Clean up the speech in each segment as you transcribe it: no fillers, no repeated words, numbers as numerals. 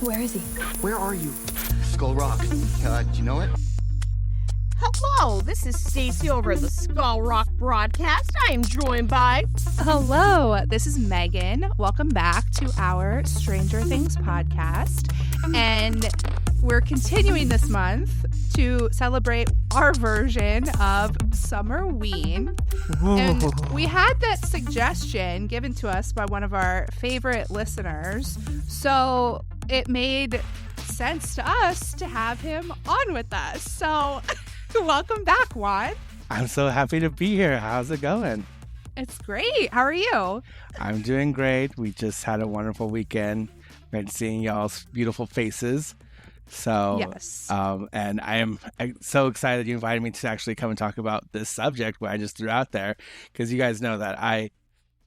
Where is he? Where are you? Skull Rock. Do you know it? Hello, this is Stacy over at the Skull Rock broadcast. I am joined by... Hello, this is Megan. Welcome back to our Stranger Things podcast. And we're continuing this month to celebrate our version of Summerween. And we had that suggestion given to us by one of our favorite listeners. So it made sense to us to have him on with us. So welcome back, Juan. I'm so happy to be here. How's it going? It's great. How are you? I'm doing great. We just had a wonderful weekend. Great seeing y'all's beautiful faces. So, yes. And I am so excited you invited me to actually come and talk about this subject what I just threw out there, because you guys know that I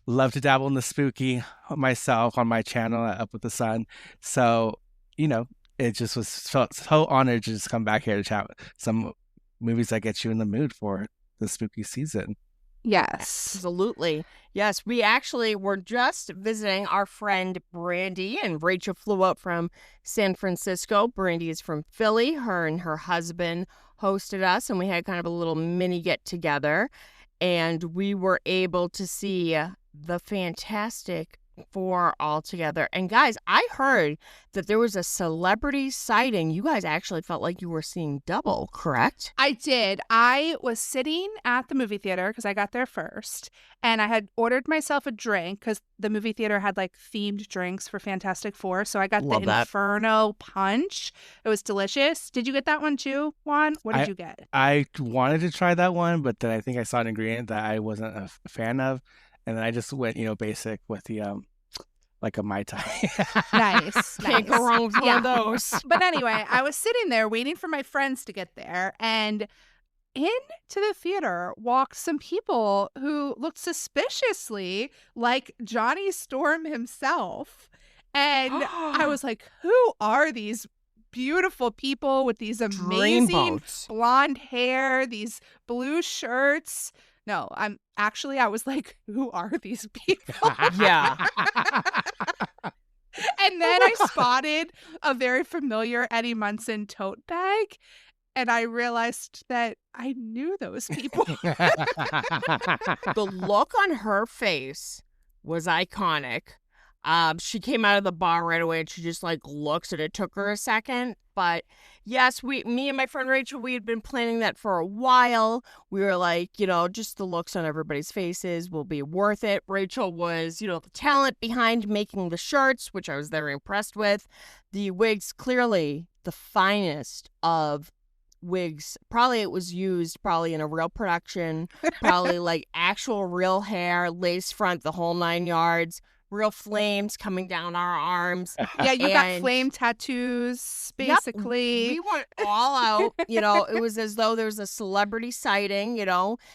love to dabble in the spooky myself on my channel at Up with the Sun. So, you know, it just was so honored to just come back here to chat some movies that get you in the mood for the spooky season. Yes. Absolutely. Yes, we actually were just visiting our friend Brandy, and Rachel flew out from San Francisco. Brandy is from Philly. Her and her husband hosted us, and we had kind of a little mini get-together, and we were able to see the Fantastic Four all together. And guys, I heard that there was a celebrity sighting. You guys actually felt like you were seeing double, correct? I did. I was sitting at the movie theater because I got there first, and I had ordered myself a drink because the movie theater had like themed drinks for Fantastic Four. So I got Love the that. Inferno Punch. It was delicious. Did you get that one too, Juan? What did you get? I wanted to try that one, but then I think I saw an ingredient that I wasn't a fan of. And then I just went, basic with the, like a Mai Tai. Nice. Can't go wrong with one of those. But anyway, I was sitting there waiting for my friends to get there, and into the theater walked some people who looked suspiciously like Johnny Storm himself. And I was like, who are these beautiful people with these amazing Dreamboats. blonde hair, these blue shirts? No, I was like, who are these people? Yeah. And then I spotted a very familiar Eddie Munson tote bag, and I realized that I knew those people. The look on her face was iconic. She came out of the bar right away, and she just like looks, and it took her a second. But yes, me and my friend Rachel, we had been planning that for a while. We were like, just the looks on everybody's faces will be worth it. Rachel was, the talent behind making the shirts, which I was very impressed with. The wigs, clearly the finest of wigs. Probably it was used in a real production, probably like actual real hair, lace front, the whole 9 yards. Real flames coming down our arms. Yeah, you got flame tattoos, basically. Yep, we went all out. It was as though there was a celebrity sighting.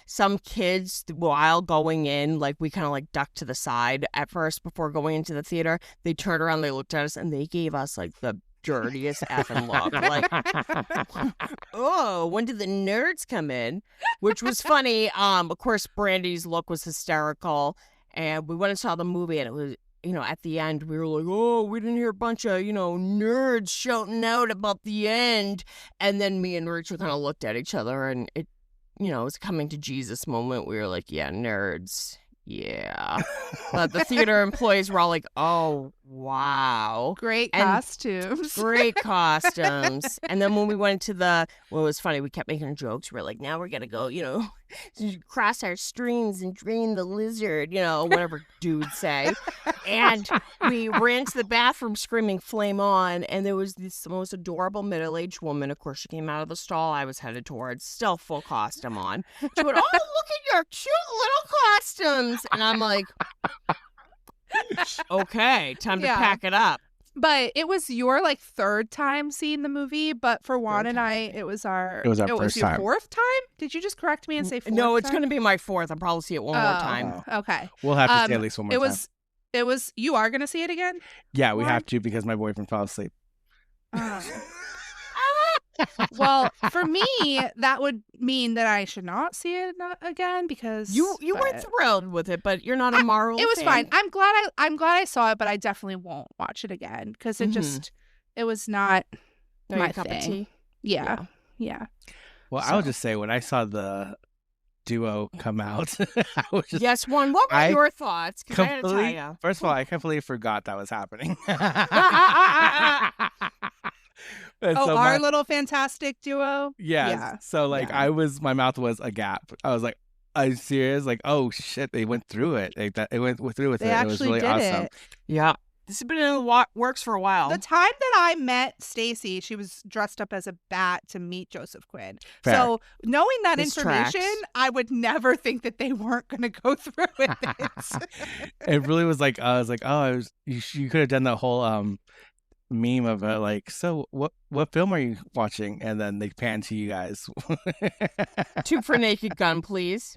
Some kids, while going in, like we kind of like ducked to the side at first before going into the theater. They turned around, they looked at us, and they gave us like the dirtiest effing look. Like, oh, when did the nerds come in? Which was funny. Of course, Brandy's look was hysterical. And we went and saw the movie, and it was, at the end, we were like, oh, we didn't hear a bunch of, nerds shouting out about the end. And then me and Rachel kind of looked at each other, and it, it was a coming to Jesus moment. We were like, yeah, nerds. Yeah. But the theater employees were all like, oh, wow. Great costumes. Great costumes. And then when we went into it was funny, we kept making jokes. We're like, now we're going to go, cross our streams and drain the lizard, whatever dudes say. And we ran to the bathroom screaming, flame on. And there was this most adorable middle-aged woman. Of course, she came out of the stall I was headed towards, still full costume on. She went, oh, look at your cute little costumes. And I'm like, okay, time to pack it up. But it was your like third time seeing the movie, but for Juan and I, it was our first time. Fourth time? Did you just correct me and say fourth? No, it's going to be my fourth. I'll probably see it one more time. Okay. We'll have to see at least one more time. It was, you are going to see it again? Yeah, we have to because my boyfriend fell asleep. Well, for me, that would mean that I should not see it again because you weren't thrilled with it, but you're not a Marvel It was fan. fine. I'm glad I saw it, but I definitely won't watch it again because it just It was not Not my your cup thing. of tea. Yeah. Well, I would So- just say when I saw the duo come out, I was just Yes, one. What were I your thoughts? 'Cause I had to tell completely. ya. First of all, I completely forgot that was happening. And Oh, so our my- little fantastic duo. yes. Yeah. So like Yeah. my mouth was agape. I was like, "Are you serious?" Like, "Oh shit, they went through it. Like that, it went through with They it. It was actually really did awesome." it. Yeah. This has been in the works for a while. The time that I met Stacy, she was dressed up as a bat to meet Joseph Quinn. Fair. So knowing that This information, tracks. I would never think that they weren't going to go through with it. It really was like I was like, "Oh, you could have done that whole meme of like, so what film are you watching?" And then they pan to you guys. Two for Naked Gun, please.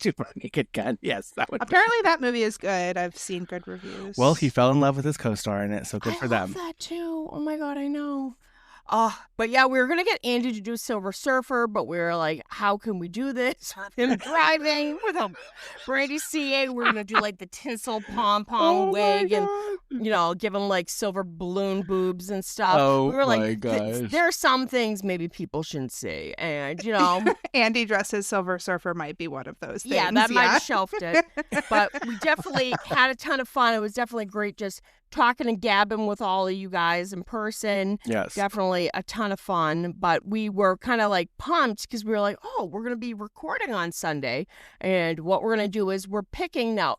Super Naked Gun. Yes, that would. Apparently, that movie is good. I've seen good reviews. Well, he fell in love with his co-star in it, so good I for love them. that too. Oh my god, I know. But yeah, we were gonna get Andy to do Silver Surfer, but we were like, how can we do this with him driving with a Brandy CA? We're gonna do like the tinsel pom pom wig and give him like silver balloon boobs and stuff. Oh we were my like, gosh. there are some things maybe people shouldn't see, and Andy dresses Silver Surfer might be one of those things. yeah, that might have shelved it. But we definitely had a ton of fun. It was definitely great just talking and gabbing with all of you guys in person. Yes. Definitely a ton of fun. But we were kind of like pumped because we were like, oh, we're going to be recording on Sunday. And what we're going to do is we're picking now.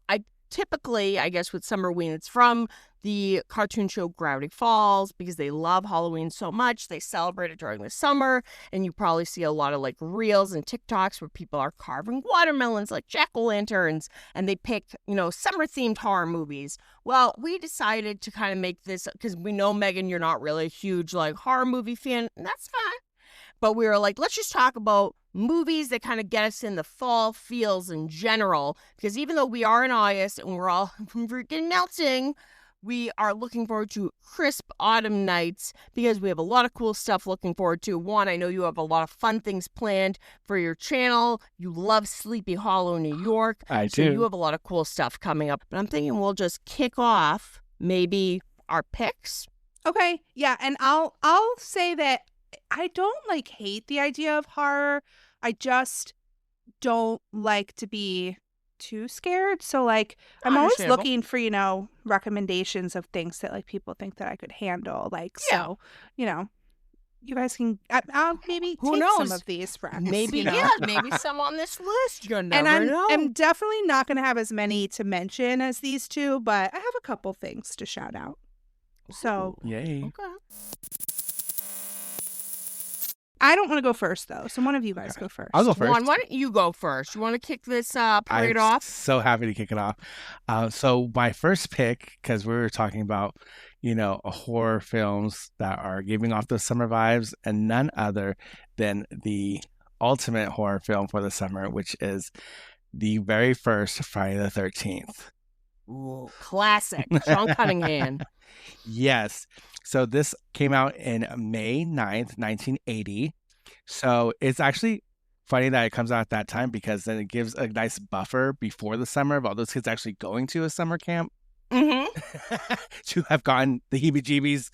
Typically, I guess with Summerween, it's from the cartoon show Gravity Falls because they love Halloween so much. They celebrate it during the summer, and you probably see a lot of like reels and TikToks where people are carving watermelons like jack-o'-lanterns, and they pick, summer-themed horror movies. Well, we decided to kind of make this because we know, Megan, you're not really a huge like horror movie fan, and that's fine. But we were like, let's just talk about movies that kind of get us in the fall feels in general. Because even though we are in August and we're all freaking melting, we are looking forward to crisp autumn nights because we have a lot of cool stuff looking forward to. One, I know you have a lot of fun things planned for your channel. You love Sleepy Hollow, New York. I So do. you have a lot of cool stuff coming up. But I'm thinking we'll just kick off maybe our picks. Okay, yeah, and I'll say that I don't hate the idea of horror. I just don't like to be too scared. So I'm always Understandable. looking for recommendations of things that people think that I could handle. So you guys can I'll maybe Who take knows? some of these friends. Maybe, maybe some on this list. You never And know. I'm definitely not going to have as many to mention as these two, but I have a couple things to shout out. So Yay. Okay. I don't want to go first, though. So one of you guys go first. I'll go first. Juan, why don't you go first? You want to kick this parade I'm off? so happy to kick it off. So my first pick, because we were talking about, horror films that are giving off those summer vibes, and none other than the ultimate horror film for the summer, which is the very first Friday the 13th. Ooh, classic. Sean Cunningham. Yes. So this came out in May 9th, 1980. So it's actually funny that it comes out at that time because then it gives a nice buffer before the summer of all those kids actually going to a summer Mm-hmm. to have gotten the heebie-jeebies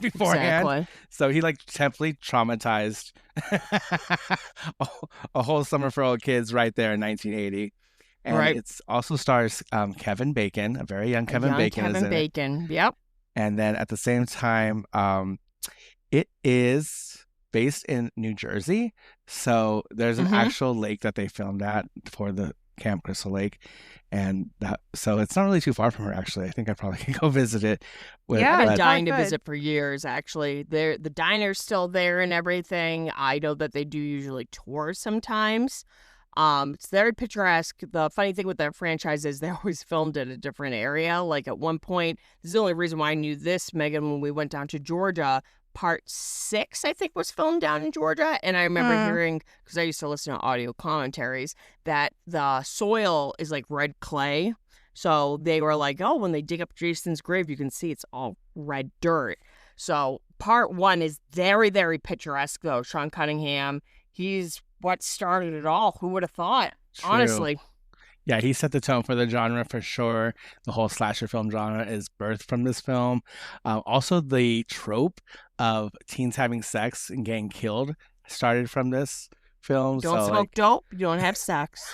beforehand. Exactly. So he temporarily traumatized a whole summer for all kids right there in 1980. And Right. it also stars Kevin Bacon, a very young Kevin Young Bacon. is Kevin in it. Bacon. Yep. And then at the same time, it is based in New Jersey. So there's an Mhm. actual lake that they filmed at for the Camp Crystal Lake. And so it's not really too far from her, actually. I think I probably can go visit it. Yeah, I've been but- dying to good. visit for years, actually. The diner's still there and everything. I know that they do usually tours sometimes. It's very picturesque. The funny thing with their franchise is they always filmed at a different area. Like at one point, this is the only reason why I knew this, Megan, when we went down to Georgia. Part 6, I think, was filmed down in Georgia. And I remember hearing, because I used to listen to audio commentaries, that the soil is like red clay. So they were like, oh, when they dig up Jason's grave, you can see it's all red dirt. So part 1 is very, very picturesque, though. Sean Cunningham, he's what started it all. Who would have thought? True. Honestly. Yeah, he set the tone for the genre for sure. The whole slasher film genre is birthed from this film. Also, the trope of teens having sex and getting killed started from this film. Don't so, smoke dope. You don't have sex.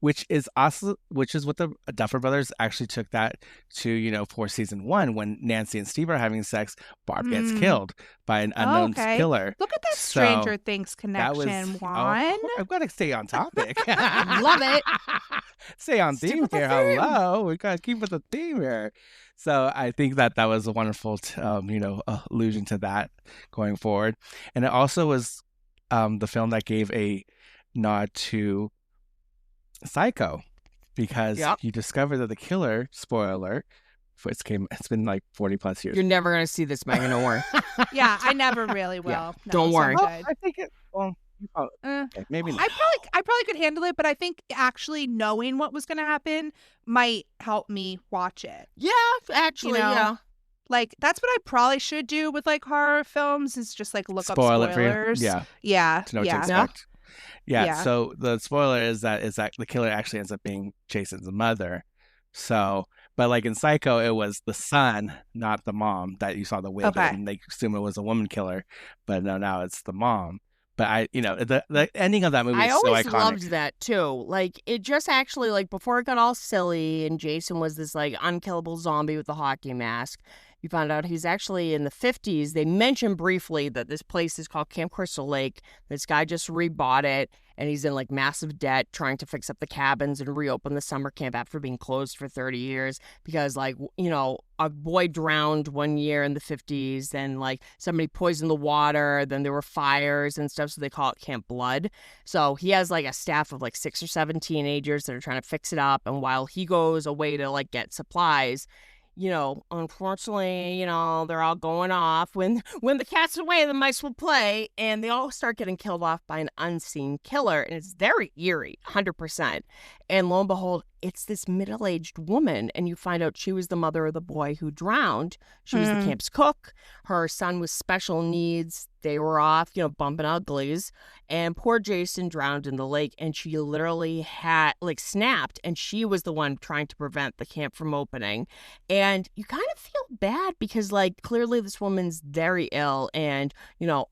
which is what the Duffer Brothers actually took that to, for season 1 when Nancy and Steve are having sex. Barb gets killed by an unknown killer. Look at that So, Stranger Things That was connection, Juan. I've got to stay on topic. Love it. Stay on Stick theme with the here. theme. Hello, we got to keep with the theme here. So I think that was a wonderful, allusion to that going forward, and it also was the film that gave a nod to Psycho, because Yep. you discover that the killer, spoiler alert, it's been like 40 plus years. You're never going to see this, Megan. Don't worry. Yeah, I never really will. Yeah. No, Don't so worry. I'm Well, good. I think it. Well, okay, maybe not. I probably could handle it, but I think actually knowing what was going to happen might help me watch it. Yeah, actually, know, yeah. Like that's what I probably should do with like horror films is just like look Spoil up it for you. spoilers. Yeah. Yeah. To know what to Yeah. expect. Yeah. Yeah. So the spoiler is that the killer actually ends up being Jason's mother. So, but like in Psycho, it was the son, not the mom, that you saw the wig, Okay. and they assume it was a woman killer. But no, now it's the mom. But the ending of that movie I is so always iconic. loved that too. Like it just actually like before it got all silly and Jason was this like unkillable zombie with a hockey mask. You found out he's actually in the 50s. They mentioned briefly that this place is called Camp Crystal Lake. This guy just rebought it and he's in like massive debt trying to fix up the cabins and reopen the summer camp after being closed for 30 years because like, a boy drowned one year in the 50s, then like somebody poisoned the water, then there were fires and stuff, so they call it Camp Blood. So he has like a staff of like 6 or 7 teenagers that are trying to fix it up, and while he goes away to like get supplies, unfortunately, they're all going off. When the cat's away, the mice will play, and they all start getting killed off by an unseen killer, and it's very eerie, 100%. And lo and behold, it's this middle-aged woman, and you find out she was the mother of the boy who drowned. She was the camp's cook. Her son was special needs. They were off, bumping uglies. And poor Jason drowned in the lake, and she literally had, snapped, and she was the one trying to prevent the camp from opening. And you kind of feel bad because, clearly this woman's very ill, and,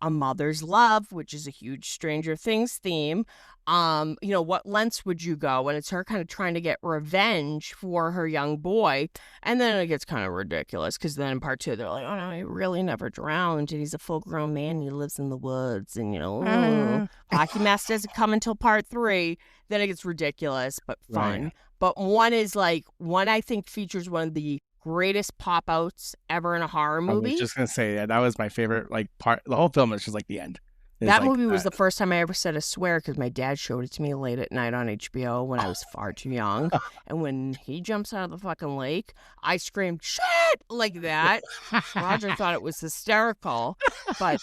a mother's love, which is a huge Stranger Things theme. What lengths would you go? And it's her kind of trying to get revenge for her young boy. And then it gets kind of ridiculous because then in part 2, they're like, oh no, he really never drowned. And he's a full grown man. He lives in the woods. And, hockey mask doesn't come until part 3. Then it gets ridiculous, but fun. Right. But one I think features one of the greatest pop outs ever in a horror I movie. was just going to say that was my favorite part. The whole film is just like the end. It's That like movie was that. the first time I ever said a swear because my dad showed it to me late at night on HBO when I was far too young. And when he jumps out of the fucking lake, I screamed, shit, like that. Roger thought it was hysterical, but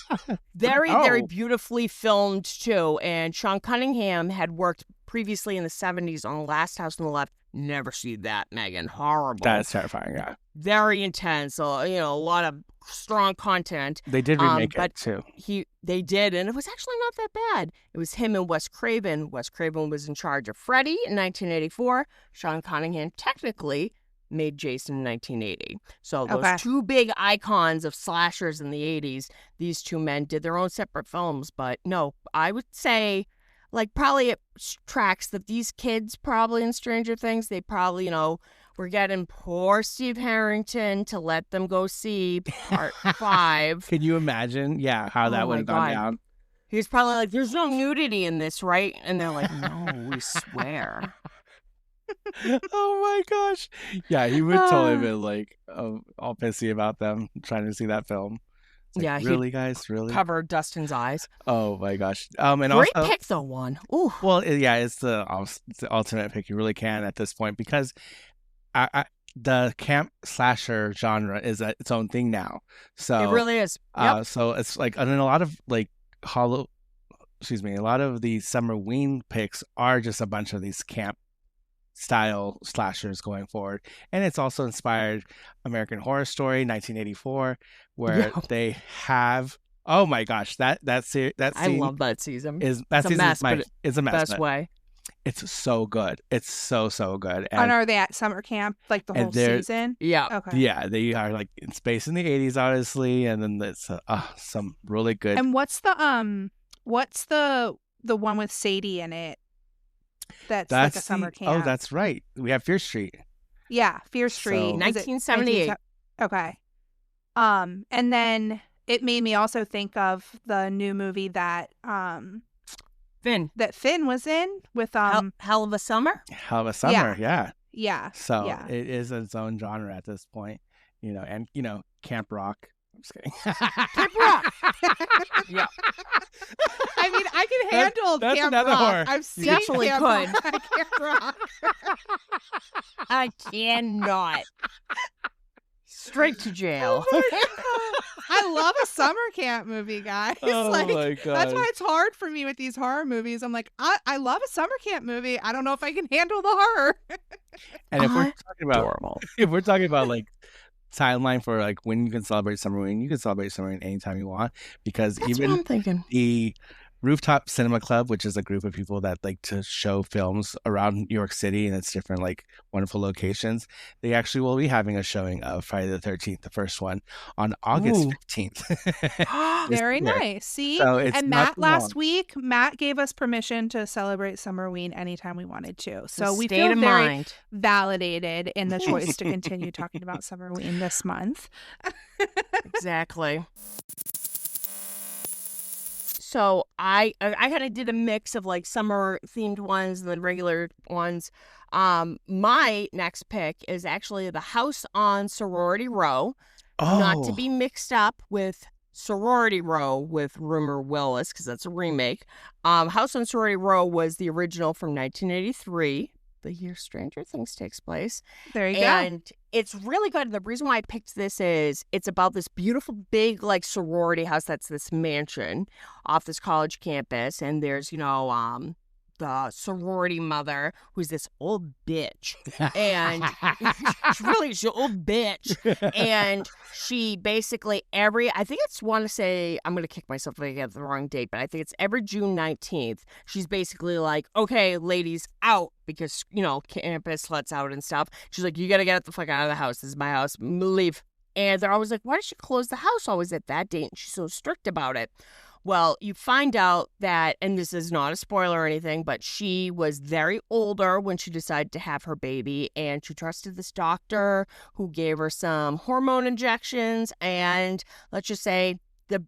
very, very Oh. beautifully filmed too. And Sean Cunningham had worked previously in the 70s on Last House on the Left. Never see that, Megan. Horrible. That's terrifying. Yeah, very intense. So, a lot of strong content. they did remake but it too. They did, and it was actually not that bad. It was him and Wes Craven. Wes Craven was in charge of Freddy in 1984. Sean Cunningham technically made Jason in 1980. So those Okay. two big icons of slashers in the 80s, these two men did their own separate films. But no, I would say, probably it tracks that these kids probably in Stranger Things, they probably, were getting poor Steve Harrington to let them go see part 5. Can you imagine? Yeah, how that Oh would my have gone God. down. He was probably like, there's no nudity in this, right? And they're like, no, we swear. Oh my gosh. Yeah, he would totally been like all pissy about them trying to see that film. It's like, Yeah, he'd really, guys, really? Cover Dustin's eyes. Oh my gosh. And Great also, pick, though, one. Ooh. well, it's the ultimate pick. You really can at this point because the camp slasher genre is its own thing now. So It really is. Yep. so it's like, and then a lot of a lot of the summerween picks are just a bunch of these camp style slashers going forward, and it's also inspired American Horror Story 1984, where Yeah. they have, oh my gosh, that I scene love that season. is that It's a season mess, is my but it's a mess. Best but way. It's so good. It's so good. And are they at summer camp like the whole season? Yeah. Okay. Yeah, they are like in space in the 80s, honestly, and then there's some really good. And what's the one with Sadie in it? That's like a summer camp. Oh, that's right. We have Fear Street. Yeah, Fear Street. So- 1978. Okay. And then it made me also think of the new movie that Finn. Finn was in with Hell of a Summer? Hell of a Summer, yeah. yeah. So Yeah. it is its own genre at this point, and Camp Rock. I'm just kidding. Camp Rock. Yeah. I mean, I can handle that's Camp another Rock. horror. I've seen Definitely Camp could. Rock. Camp Rock. I cannot. Straight to jail. I love a summer camp movie, guys. Oh like, my God. That's why it's hard for me with these horror movies. I'm like, I love a summer camp movie. I don't know if I can handle the horror. And Adorable. if we're talking about like timeline for like when you can celebrate Summerween, you can celebrate Summerween anytime you want, because That's what even I'm thinking. the Rooftop Cinema Club, which is a group of people that like to show films around New York City and its different like wonderful locations, they actually will be having a showing of Friday the 13th, the first one, on August Ooh. 15th. Very year. nice. See? So it's and not Matt too last long. week, Matt gave us permission to celebrate Summerween anytime we wanted to. So we State feel of very mind. validated in the choice to continue talking about Summerween this month. Exactly. So I kind of did a mix of like summer themed ones and then regular ones. My next pick is actually The House on Sorority Row, not to be mixed up with Sorority Row with Rumor Willis, because that's a remake. House on Sorority Row was the original from 1983, the year Stranger Things takes place. There you go. And it's really good. The reason why I picked this is it's about this beautiful big like sorority house that's this mansion off this college campus. And there's, the sorority mother who's this old bitch. And she's an old bitch. And she basically I want to say, I'm going to kick myself if I get the wrong date, but I think it's every June 19th. She's basically like, okay, ladies, out, because, campus lets out and stuff. She's like, you got to get the fuck out of the house. This is my house. Leave. And they're always like, why does she close the house always at that date? And she's so strict about it. Well, you find out that, and this is not a spoiler or anything, but she was very older when she decided to have her baby, and she trusted this doctor who gave her some hormone injections, and let's just say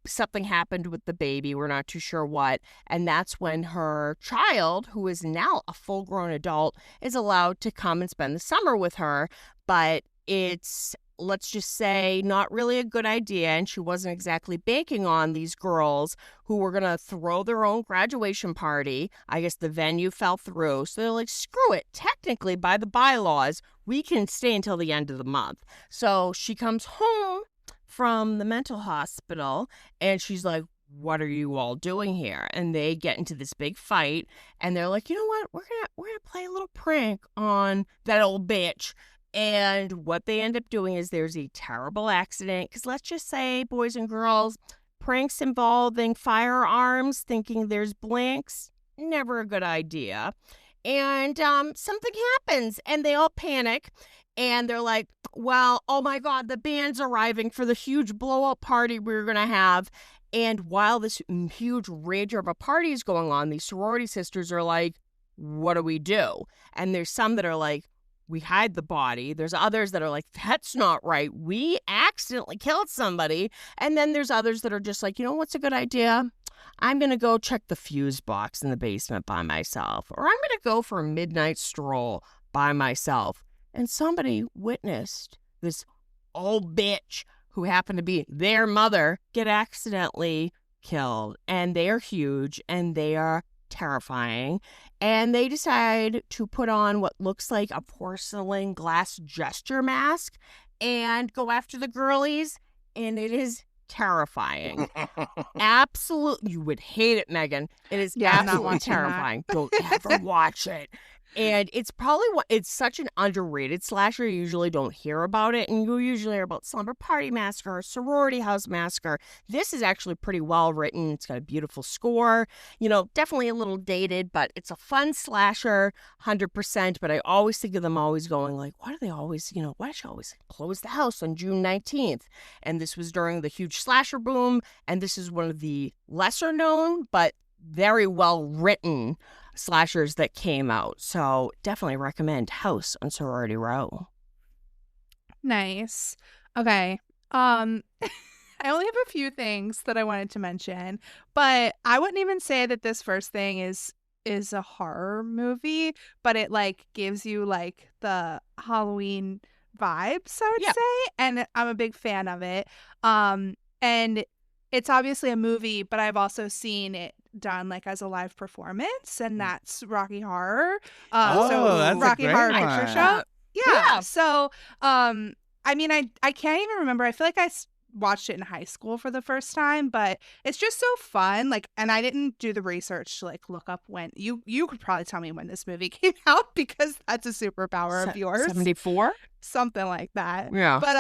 something happened with the baby. We're not too sure what. And that's when her child, who is now a full-grown adult, is allowed to come and spend the summer with her. But it's, let's just say, not really a good idea. And she wasn't exactly banking on these girls who were going to throw their own graduation party. I guess the venue fell through. So they're like, screw it. Technically, by the bylaws, we can stay until the end of the month. So she comes home from the mental hospital and she's like, what are you all doing here? And they get into this big fight and they're like, you know what? We're gonna play a little prank on that old bitch. And what they end up doing is there's a terrible accident, because let's just say, boys and girls, pranks involving firearms, thinking there's blanks, never a good idea. And something happens and they all panic and they're like, well, oh my God, the band's arriving for the huge blow-up party we're going to have. And while this huge rager of a party is going on, these sorority sisters are like, what do we do? And there's some that are like, we hide the body. There's others that are like, that's not right. We accidentally killed somebody. And then there's others that are just like, you know what's a good idea? I'm going to go check the fuse box in the basement by myself. Or I'm going to go for a midnight stroll by myself. And somebody witnessed this old bitch who happened to be their mother get accidentally killed. And they are huge and they are terrifying. And they decide to put on what looks like a porcelain glass gesture mask and go after the girlies. And it is terrifying. Absolutely. You would hate it, Megan. It is Yeah, I'm not absolutely watching that. terrifying. Don't ever watch it. And it's probably it's such an underrated slasher. You usually don't hear about it. And you usually hear about Slumber Party Massacre, Sorority House Massacre. This is actually pretty well written. It's got a beautiful score. Definitely a little dated, but it's a fun slasher, 100%. But I always think of them always going like, why do they always, why does she always close the house on June 19th? And this was during the huge slasher boom. And this is one of the lesser known, but very well written slashers that came out. So definitely recommend House on Sorority Row. Nice. Okay. I only have a few things that I wanted to mention, but I wouldn't even say that this first thing is a horror movie, but it like gives you like the Halloween vibes, I would say, and I'm a big fan of it. And it's obviously a movie, but I've also seen it done like as a live performance, and that's Rocky Horror. So that's a Rocky great Horror one. Picture Show. Yeah. So, I mean, I can't even remember. I feel like I watched it in high school for the first time, but it's just so fun. Like, and I didn't do the research to like look up when you could probably tell me when this movie came out, because that's a superpower of yours. 74? Something like that. Yeah. But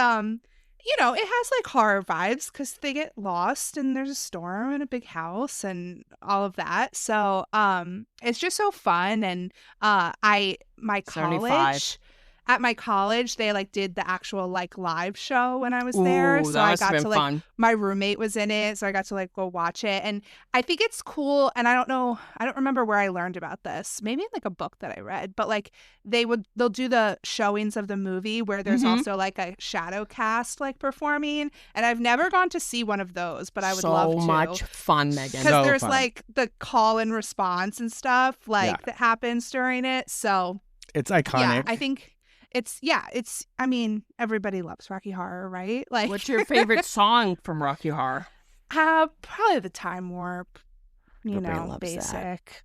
it has like horror vibes because they get lost and there's a storm in a big house and all of that. So it's just so fun. And at my college, they like did the actual like live show when I was there. Ooh, So that I must have got been to like fun. my roommate was in it, so I got to like go watch it. And I think it's cool. And I don't remember where I learned about this. Maybe in like a book that I read. But like they'll do the showings of the movie where there's also like a shadow cast like performing. And I've never gone to see one of those, but I would love to. So much fun, Megan. Because So there's fun. like the call and response and stuff like that happens during it. So It's iconic. yeah, I think I mean, everybody loves Rocky Horror, right? Like, What's your favorite song from Rocky Horror? probably the Time Warp, Everybody loves basic.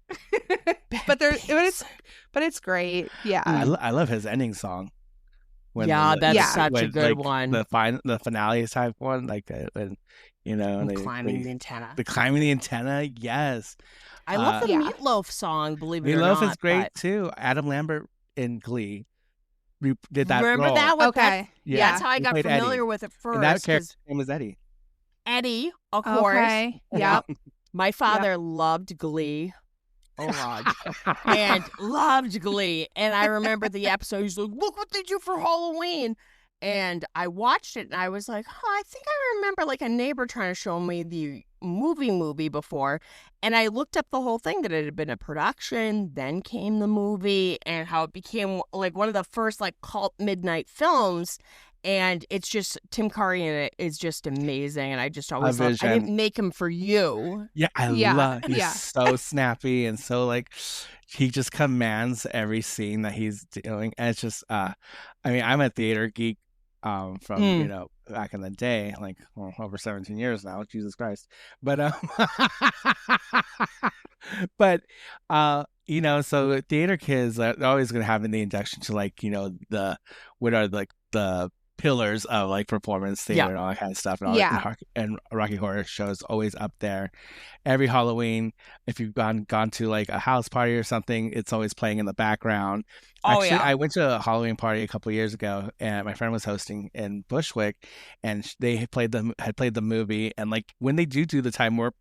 but it's great. Yeah. I love his ending song. Yeah, that's such a when, good like, one. The finale type one, like when Climbing the antenna. the climbing the antenna. Yes, I love the Yeah. Meatloaf song, believe it or not. Meatloaf is great but- too. Adam Lambert in Glee did that Remember role. that one? Okay. Yeah. That's how I He got played Eddie. familiar with it first. And that 'cause character's name was Eddie. Eddie, of course. Okay. Yep. My father loved Glee. Oh, God. And loved Glee. And I remember the episode. He's like, look what they do for Halloween. And I watched it and I was like, I think I remember like a neighbor trying to show me the movie before. And I looked up the whole thing, that it had been a production, then came the movie, and how it became like one of the first like cult midnight films. And it's just, Tim Curry in it is just amazing. And I just always loved, I didn't make him for you. Yeah, Yeah, love. He's yeah. so snappy and so like he just commands every scene that he's doing, and it's just. I mean, I'm a theater geek, from back in the day, like over 17 years now. Jesus Christ, but so theater kids are always gonna have the induction to like what are like the pillars of like performance theater and all that kind of stuff, and all that, and Rocky Horror Show is always up there. Every Halloween, if you've gone to like a house party or something, it's always playing in the background. Actually, I went to a Halloween party a couple of years ago, and my friend was hosting in Bushwick, and they had played the movie, and like when they do the time warp,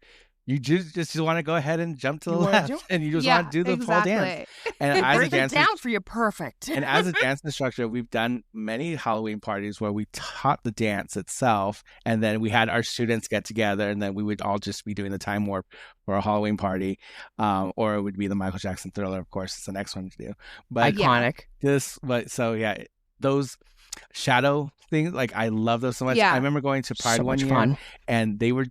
you just want to go ahead and jump to the left, and you just want to do the full dance. And as a Break it dance down for you, perfect. and as a dance instructor, we've done many Halloween parties where we taught the dance itself, and then we had our students get together, and then we would all just be doing the time warp for a Halloween party, or it would be the Michael Jackson Thriller, of course, it's the next one to do. But iconic. Those shadow things, like I love those so much. Yeah. I remember going to Pride So one much year, fun. and they were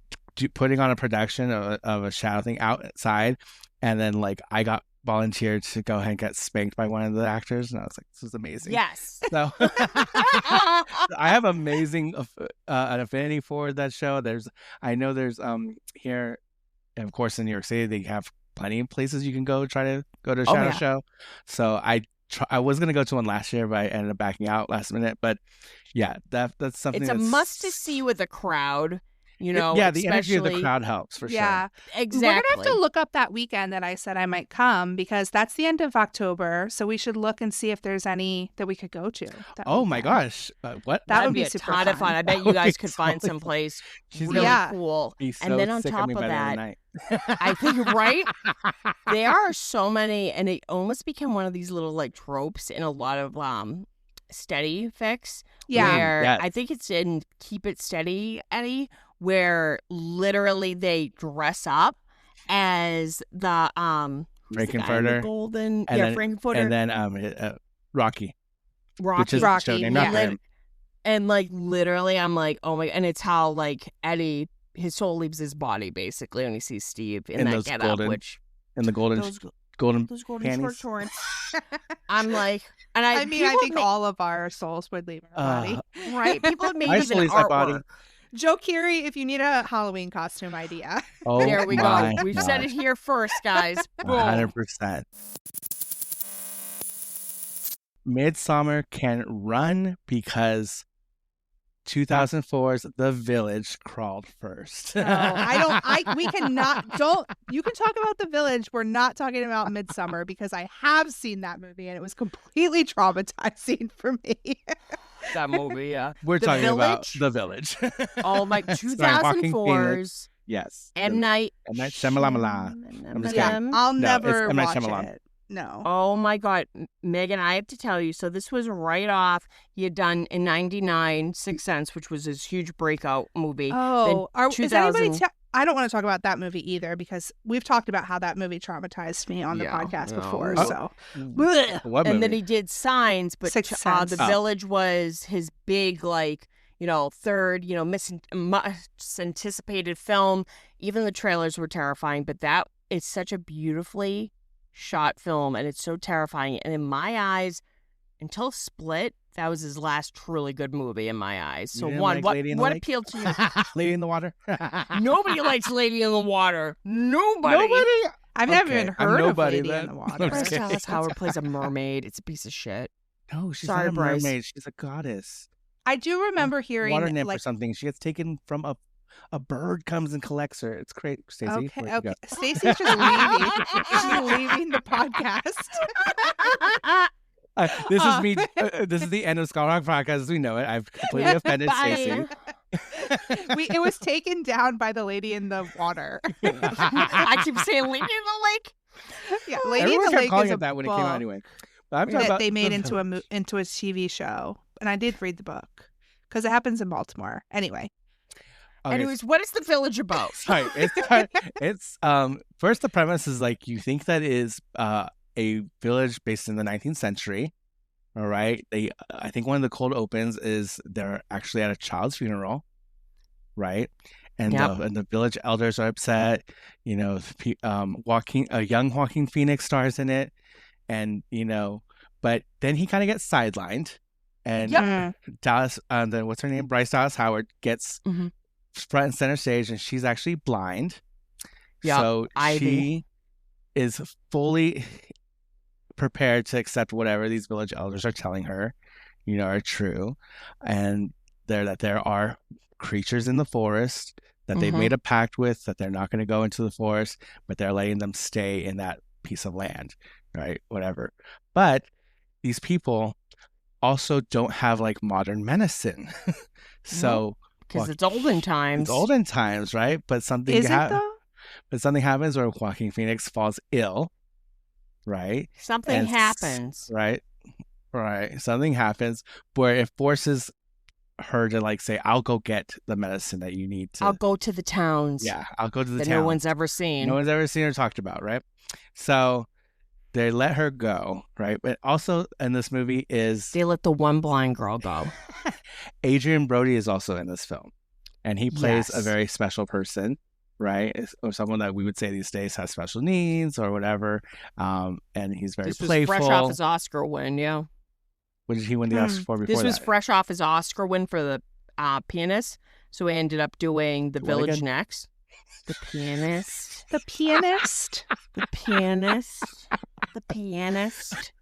putting on a production of a shadow thing outside, and then like I got volunteered to go ahead and get spanked by one of the actors, and I was like, this is amazing. Yes. So I have amazing an affinity for that show. I know there's here, of course, in New York City, they have plenty of places you can try to go to a shadow show. So I was gonna go to one last year, but I ended up backing out last minute. But yeah, that's something. It's a must to see with a crowd. You know, yeah, the energy of the especially- crowd helps for Yeah. Exactly. We're going to have to look up that weekend that I said I might come because that's the end of October. So we should look and see if there's any that we could go to. that Oh my weekend. gosh. What? That That'd would be be a super ton of fun. fun. I That bet you would guys be could find totally some place She's really gonna Yeah. cool. be so And then on sick of top me of by the end of that, the night. I think right. There are so many, and it almost became one of these little like tropes in a lot of steady fix. Yeah. Where Yes. I think it's in Keep It Steady, Eddie, where literally they dress up as the who's the guy in the Frankenfurter. golden, And yeah, then- Frankenfurter, And then Rocky, Rocky. which is Rocky, show named yeah. after him. And like literally, I'm like, oh my! And it's how like Eddie, his soul leaves his body basically when he sees Steve in In that those get golden up, which And the golden those golden those golden short panties. shorts. I'm like, and I I mean, I people think make- all of our souls would leave our body. right. People have made My even soul leaves my body. artwork. Joe Keery, if you need a Halloween costume idea. Oh There we go. my We've said it here first, guys. Boom. 100%. Midsummer can run because 2004's The Village crawled first. We cannot, you can talk about The Village. We're not talking about Midsummer because I have seen that movie and it was completely traumatizing for me. That movie, yeah. We're The talking about Village? The Village. Oh my, Starring Joaquin 2004's Yes. M Night. M. Night Shyamalan. I'm just Yeah, kidding. I'll No, never it's M. Night watch Shyamalan. it. No. Oh my God, Megan, I have to tell you. So this was right off. He had done in '99 Sixth Sense, which was his huge breakout movie. Oh, is anybody? 2000 I don't want to talk about that movie either because we've talked about how that movie traumatized me on the Yeah, podcast no. before. Oh. So, What And then movie? he did Signs, but Sixth Sense. The Oh. Village was his big, like, third, most anticipated film. Even the trailers were terrifying, but that is such a beautifully shot film, and it's so terrifying. And in my eyes, until Split, that was his last truly good movie in my eyes. You So didn't one, like what Lady in the what Lake? appealed to you? Lady in the Water. Nobody likes Lady in the Water. Nobody. I've never Okay, even I'm heard of nobody Lady then. in the I'm Water. just Bryce kidding. Dallas Howard plays a mermaid. It's a piece of shit. No, she's Sorry, not a Bryce. mermaid. She's a goddess. I do remember hearing Water nymph or like something. She gets taken from a bird comes and collects her. It's great, Stacey. okay. Stacey's just leaving. She's leaving the podcast. This is me. This is the end of Skull Rock podcast as we know it. I've completely offended Bye. Stacey. It was taken down by the Lady in the Water. I keep saying Lady in the Lake. Yeah, Lady Everyone in the kept Lake calling is it a that when it came book out anyway. But I'm talking that about they made The into Village. into a TV show, and I did read the book because it happens in Baltimore. Anyway, Okay, Anyways, what is the Village about? sorry. It's first the premise is like you think that is a village based in the 19th century. All right. I think one of the cold opens is they're actually at a child's funeral, right? And Yep. the village elders are upset. A young Joaquin Phoenix stars in it, and but then he kind of gets sidelined, and Dallas, what's her name, Bryce Dallas Howard gets Mhm. front and center stage, and she's actually blind. Yep, So Ivy. she is fully prepared to accept whatever these village elders are telling her, are true, and there are creatures in the forest that they've Mhm. made a pact with, that they're not going to go into the forest, but they're letting them stay in that piece of land, right? Whatever. But these people also don't have like modern medicine. So Because it's olden times. it's olden times, right? But something is it though? but something happens where Joaquin Phoenix falls ill, right? Something And happens. Right. Something happens where it forces her to like say, I'll go get the medicine that you need to. I'll go to the towns Yeah, I'll go to the that town. no one's ever seen. No one's ever seen or talked about, right? So they let her go, right? But also in this movie is They let the one blind girl go. Adrian Brody is also in this film. And he plays a Yes. very special person, right? Or someone that we would say these days has special needs or whatever. And he's very This was playful. fresh off his Oscar win, yeah. What did he win the Oscar for before This was that? fresh off his Oscar win for the pianist. So he ended up doing The What Village again? next. The pianist. The pianist. The pianist. The pianist.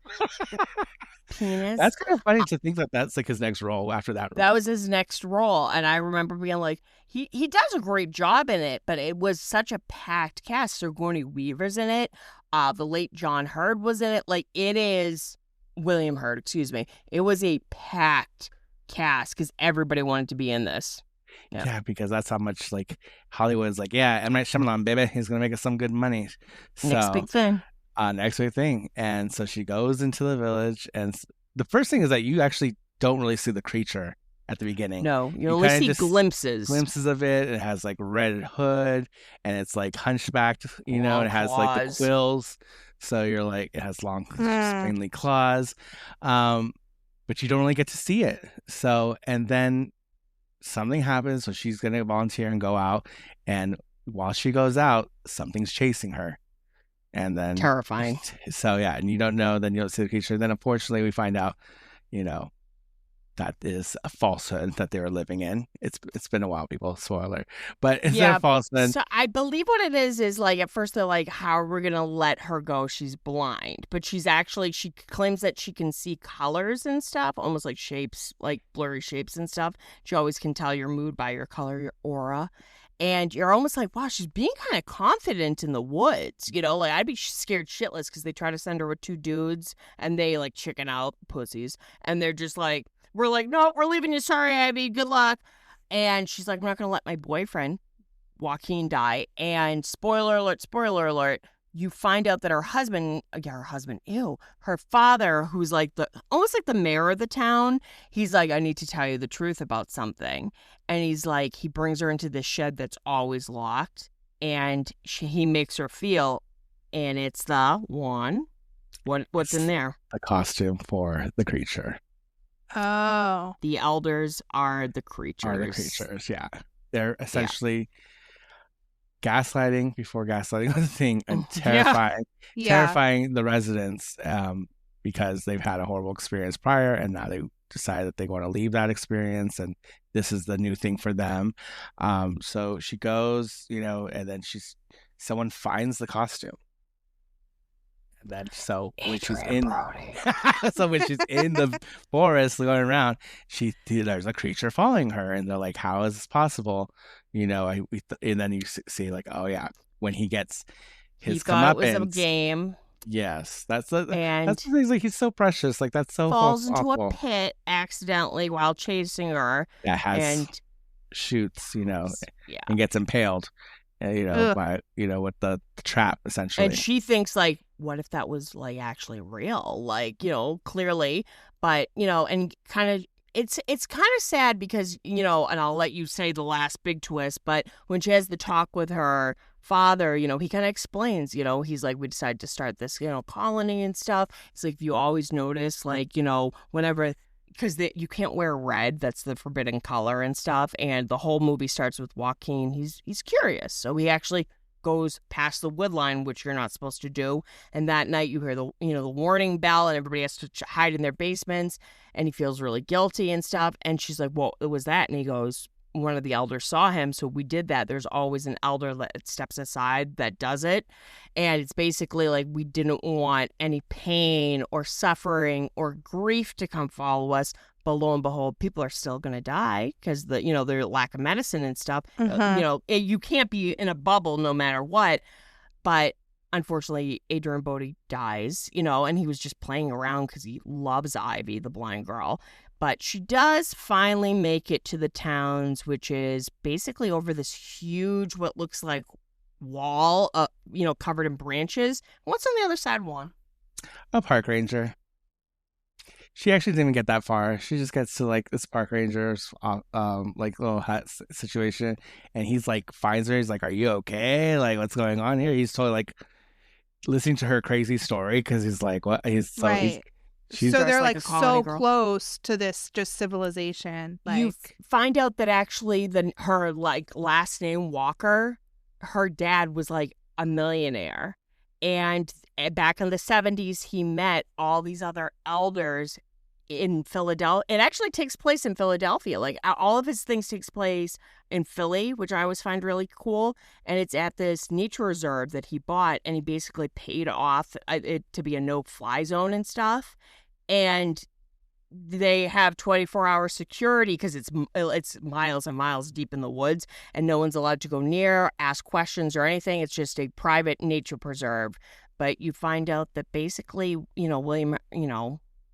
Penis. That's kind of funny to think that that's like his next role after that role. That was his next role. And I remember being like, he does a great job in it, but it was such a packed cast. Sigourney Weaver's in it. The late John Hurd was in it. Like, it is William Hurd, excuse me. It was a packed cast because everybody wanted to be in this. Yeah, because that's how much like Hollywood's like, yeah, M. Night Shyamalan, baby, he's gonna make us some good money. So, Next big thing. Next big thing. And so she goes into the village, and the first thing is that you actually don't really see the creature at the beginning. No, you You only kinda see just- glimpses. Of it. It has like red hood, and it's like hunchbacked, you know, and it has like the Claws. quills. So you're like, it has long, spindly claws. But you don't really get to see it. So, and then something happens. So she's going to volunteer and go out. And while she goes out, something's chasing her. And then Terrifying. So yeah, and you don't know, then you don't see the creature. Then unfortunately we find out, you know, that is a falsehood that they were living in. It's been a while, people. Spoiler. But it's Yeah, a falsehood. So I believe what it is like at first they're like, how are we gonna let her go? She's blind. But she claims that she can see colors and stuff, almost like shapes, like blurry shapes and stuff. She always can tell your mood by your color, your aura. And you're almost like, wow, she's being kind of confident in the woods. You know, like I'd be scared shitless because they try to send her with two dudes and they like chicken out pussies. And they're just like, we're like, no, we're leaving you. Sorry, Abby. Good luck. And she's like, I'm not going to let my boyfriend, Joaquin, die. And spoiler alert, you find out that her father, who's like almost like the mayor of the town, he's like, I need to tell you the truth about something. And he's like, he brings her into this shed that's always locked. And he makes her feel, and it's what's in there? The costume for the creature. Oh. The elders are the creatures. Yeah. They're essentially gaslighting before gaslighting was a thing, and terrifying the residents because they've had a horrible experience prior, and now they decide that they want to leave that experience, and this is the new thing for them. So she goes, you know, and then someone finds the costume. When she's in the forest going around, there's a creature following her, and they're like, "How is this possible?" You know, and then you see like, "Oh yeah," when he gets his he thought it was a comeuppance. game. Yes, that's And the thing. Like, he's so precious. Like, that's so falls into awful. a pit accidentally while chasing her. That has And shoots, you know, yeah. and gets impaled. You know, Ugh. by with the trap essentially. And she thinks like, what if that was like actually real? Like, you know, clearly, but you know, and kind of it's kind of sad because, you know, and I'll let you say the last big twist, but when she has the talk with her father, you know, he kind of explains, you know, he's like, we decided to start this, you know, colony and stuff. It's like, you always notice, like, you know, whenever, because you can't wear red, that's the forbidden color and stuff. And the whole movie starts with Joaquin. He's curious. So he actually goes past the wood line, which you're not supposed to do. And that night you hear the warning bell, and everybody has to hide in their basements, and he feels really guilty and stuff. And she's like, well, it was that. And he goes, one of the elders saw him, so we did that. There's always an elder that steps aside that does it. And it's basically like, we didn't want any pain or suffering or grief to come follow us. But lo and behold, people are still going to die because their lack of medicine and stuff. You can't be in a bubble no matter what. But unfortunately, Adrian Brody dies, and he was just playing around because he loves Ivy, the blind girl. But she does finally make it to the towns, which is basically over this huge, what looks like wall, covered in branches. What's on the other side, Juan? A park ranger. She actually didn't even get that far. She just gets to like this park ranger's like little hut situation, and he's like finds her. He's like, "Are you okay? Like, what's going on here?" He's totally like listening to her crazy story because he's like, "What?" Right. She's so dressed they're like like a colony so girl. close to this just civilization. Like, You find out that actually her like last name Walker, her dad was like a millionaire, and back in the 70s he met all these other elders in Philadelphia. It actually takes place in Philadelphia. Like all of his things takes place in Philly, which I always find really cool. And it's at this nature reserve that he bought, and he basically paid off it to be a no-fly zone and stuff. And they have 24-hour security because it's miles and miles deep in the woods, and no one's allowed to go near, ask questions or anything. It's just a private nature preserve. But you find out that basically, William,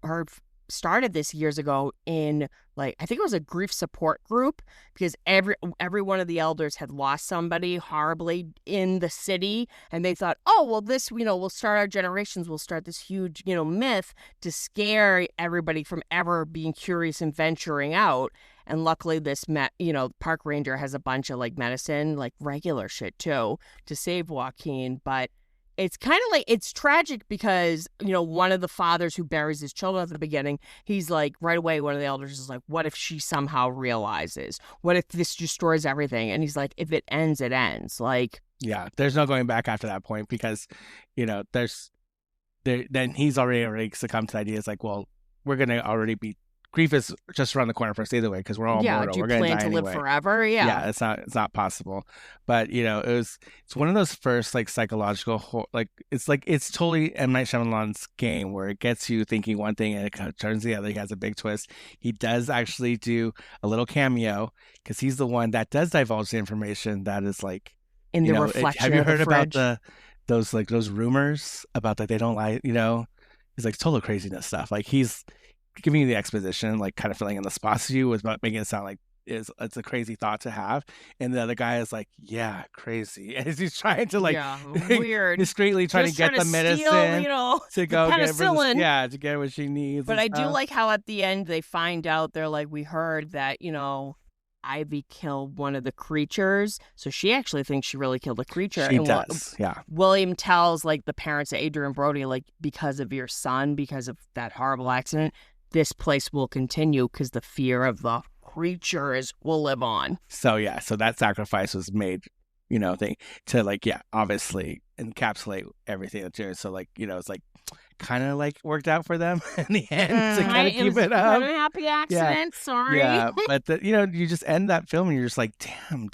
Hurt started this years ago in, like, I think it was a grief support group, because every one of the elders had lost somebody horribly in the city, and they thought, oh, well, this, we'll start our generations, we'll start this huge, myth to scare everybody from ever being curious and venturing out. And luckily this park ranger has a bunch of like medicine, like regular shit too, to save Joaquin. But it's kind of like, it's tragic because, one of the fathers who buries his children at the beginning, he's like, right away, one of the elders is like, what if she somehow realizes? What if this destroys everything? And he's like, if it ends, it ends. Like, yeah, there's no going back after that point, because, then he's already succumbed to the idea. It's like, well, we're going to already be, grief is just around the corner for us either way, because we're all mortal. Do you we're going to plan die to live anyway. forever? Yeah, it's not possible. But it's one of those first like psychological it's totally M. Night Shyamalan's game, where it gets you thinking one thing and it turns the other. He has a big twist. He does actually do a little cameo, because he's the one that does divulge the information that is like in the reflection. Have you of the heard about fridge. those rumors about that they don't lie? He's like total craziness stuff. Like he's giving you the exposition, like kind of filling in the spots to you, was about making it sound like it's a crazy thought to have, and the other guy is like, yeah, crazy, and he's trying to like weird discreetly trying to get the medicine to go get to get what she needs. But I do like how at the end they find out, they're like, we heard that Ivy killed one of the creatures, so she actually thinks she really killed a creature. She does, yeah. William tells like the parents, Adrian Brody, like, because of your son, because of that horrible accident, this place will continue because the fear of the creatures will live on. So that sacrifice was made, to like, obviously encapsulate everything that's doing. So like, it's like kind of like worked out for them in the end to kind of keep it up. Kind of happy accident, sorry. Yeah, but you just end that film and you're just like, damn,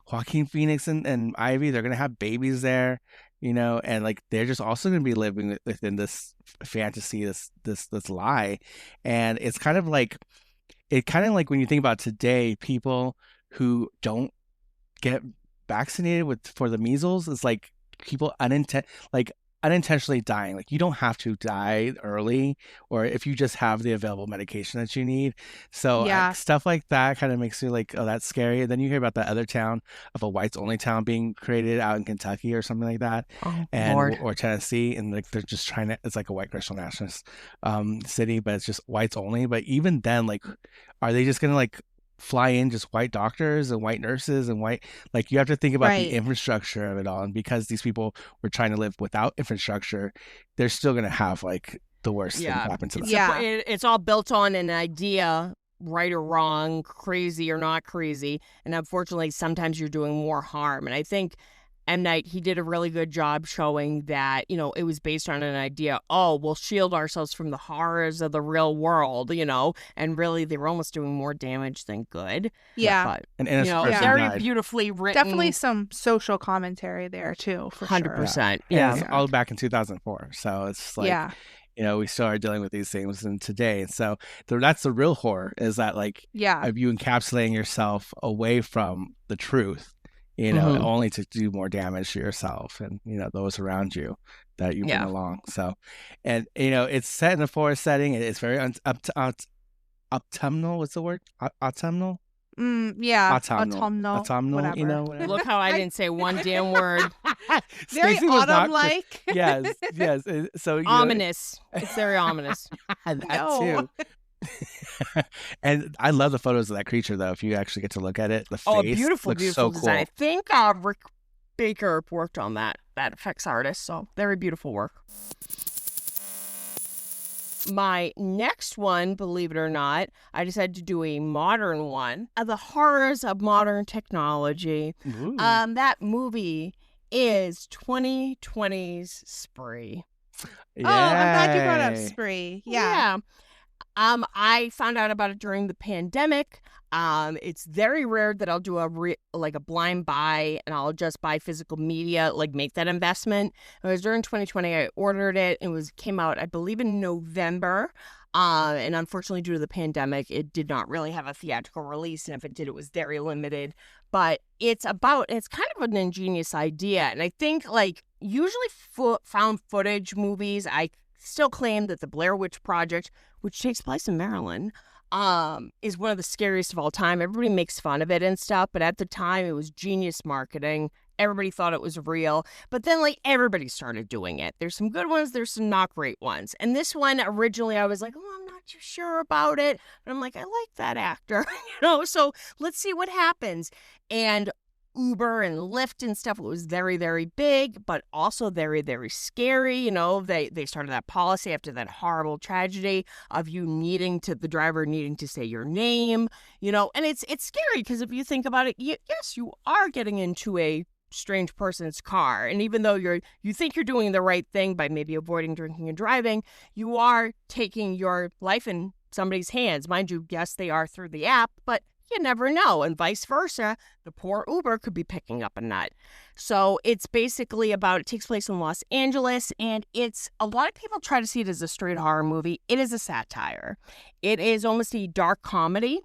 Joaquin Phoenix and Ivy, they're gonna have babies there. And like they're just also going to be living within this fantasy, this lie. And it's kind of like when you think about today, people who don't get vaccinated for the measles, it's like people unintentionally dying. Like you don't have to die early, or if you just have the available medication that you need. So stuff like that kind of makes me like, oh, that's scary. And then you hear about that other town of a whites only town being created out in Kentucky or something like that, or Tennessee, and like they're just trying to. It's like a white Christian nationalist city, but it's just whites only. But even then, like, are they just gonna like fly in just white doctors and white nurses and white, like, you have to think about the infrastructure of it all. And because these people were trying to live without infrastructure, they're still going to have like the worst thing happen to them. It's all built on an idea, right or wrong, crazy or not crazy. And unfortunately, sometimes you're doing more harm. And I think M. Night, he did a really good job showing that, it was based on an idea, we'll shield ourselves from the horrors of the real world, and really they were almost doing more damage than good. Yeah. But, and very beautifully written. Definitely some social commentary there too, for 100%. Yeah. It's all back in 2004. So it's like, we still are dealing with these things in today. And so that's the real horror, is that like, of you encapsulating yourself away from the truth. Only to do more damage to yourself and, those around you that you bring along. So, and, it's set in a forest setting. It's very autumnal. What's the word? Autumnal? Autumnal. Autumnal, whatever. Look how I didn't say one damn word. Very autumn-like. Yes. So ominous. It's very ominous. That too. And I love the photos of that creature, though. If you actually get to look at it, the face beautiful looks so design. cool. I think Rick Baker worked on that effects artist. So very beautiful work. My next one, believe it or not, I decided to do a modern one. The horrors of modern technology. Ooh. That movie is 2020's Spree. Oh, I'm glad you brought up Spree. Yeah. I found out about it during the pandemic. It's very rare that I'll do a blind buy and I'll just buy physical media, like make that investment. It was during 2020. I ordered it. It came out, I believe, in November. And unfortunately, due to the pandemic, it did not really have a theatrical release. And if it did, it was very limited. But it's kind of an ingenious idea. And I think, like, usually found footage movies, I still claim that the Blair Witch Project, which takes place in Maryland, is one of the scariest of all time. Everybody makes fun of it and stuff, but at the time, it was genius marketing. Everybody thought it was real, but then like everybody started doing it. There's some good ones, there's some not great ones. And this one, originally, I was like, oh, I'm not too sure about it. But I'm like, I like that actor, so let's see what happens. And Uber and Lyft and stuff, it was very, very big, but also very, very scary. They started that policy after that horrible tragedy of the driver needing to say your name, and it's scary because if you think about it, yes, you are getting into a strange person's car. And even though you think you're doing the right thing by maybe avoiding drinking and driving, you are taking your life in somebody's hands. Mind you, yes, they are through the app, but you never know, and vice versa. The poor Uber could be picking up a nut. So it's basically it takes place in Los Angeles, and a lot of people try to see it as a straight horror movie. It is a satire. It is almost a dark comedy,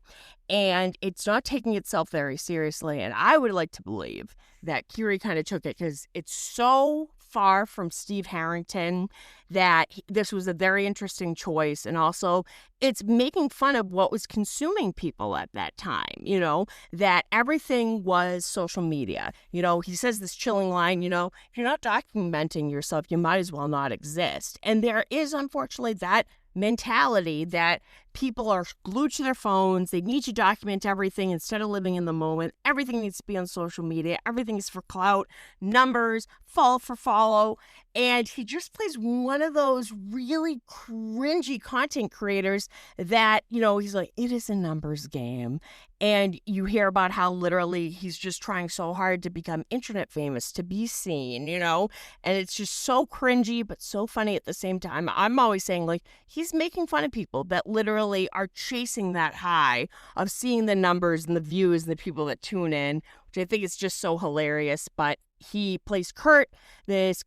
and it's not taking itself very seriously. And I would like to believe that Kiri kind of took it because it's so far from Steve Harrington that this was a very interesting choice. And also it's making fun of what was consuming people at that time, that everything was social media. He says this chilling line, if you're not documenting yourself, you might as well not exist. And there is, unfortunately, that mentality that people are glued to their phones. They need to document everything instead of living in the moment. Everything needs to be on social media. Everything is for clout, numbers, follow. And he just plays one of those really cringy content creators that, he's like, it is a numbers game. And you hear about how literally he's just trying so hard to become internet famous, to be seen, and it's just so cringy, but so funny at the same time. I'm always saying, like, he's making fun of people that literally are chasing that high of seeing the numbers and the views and the people that tune in, which I think is just so hilarious. But he plays Kurt, this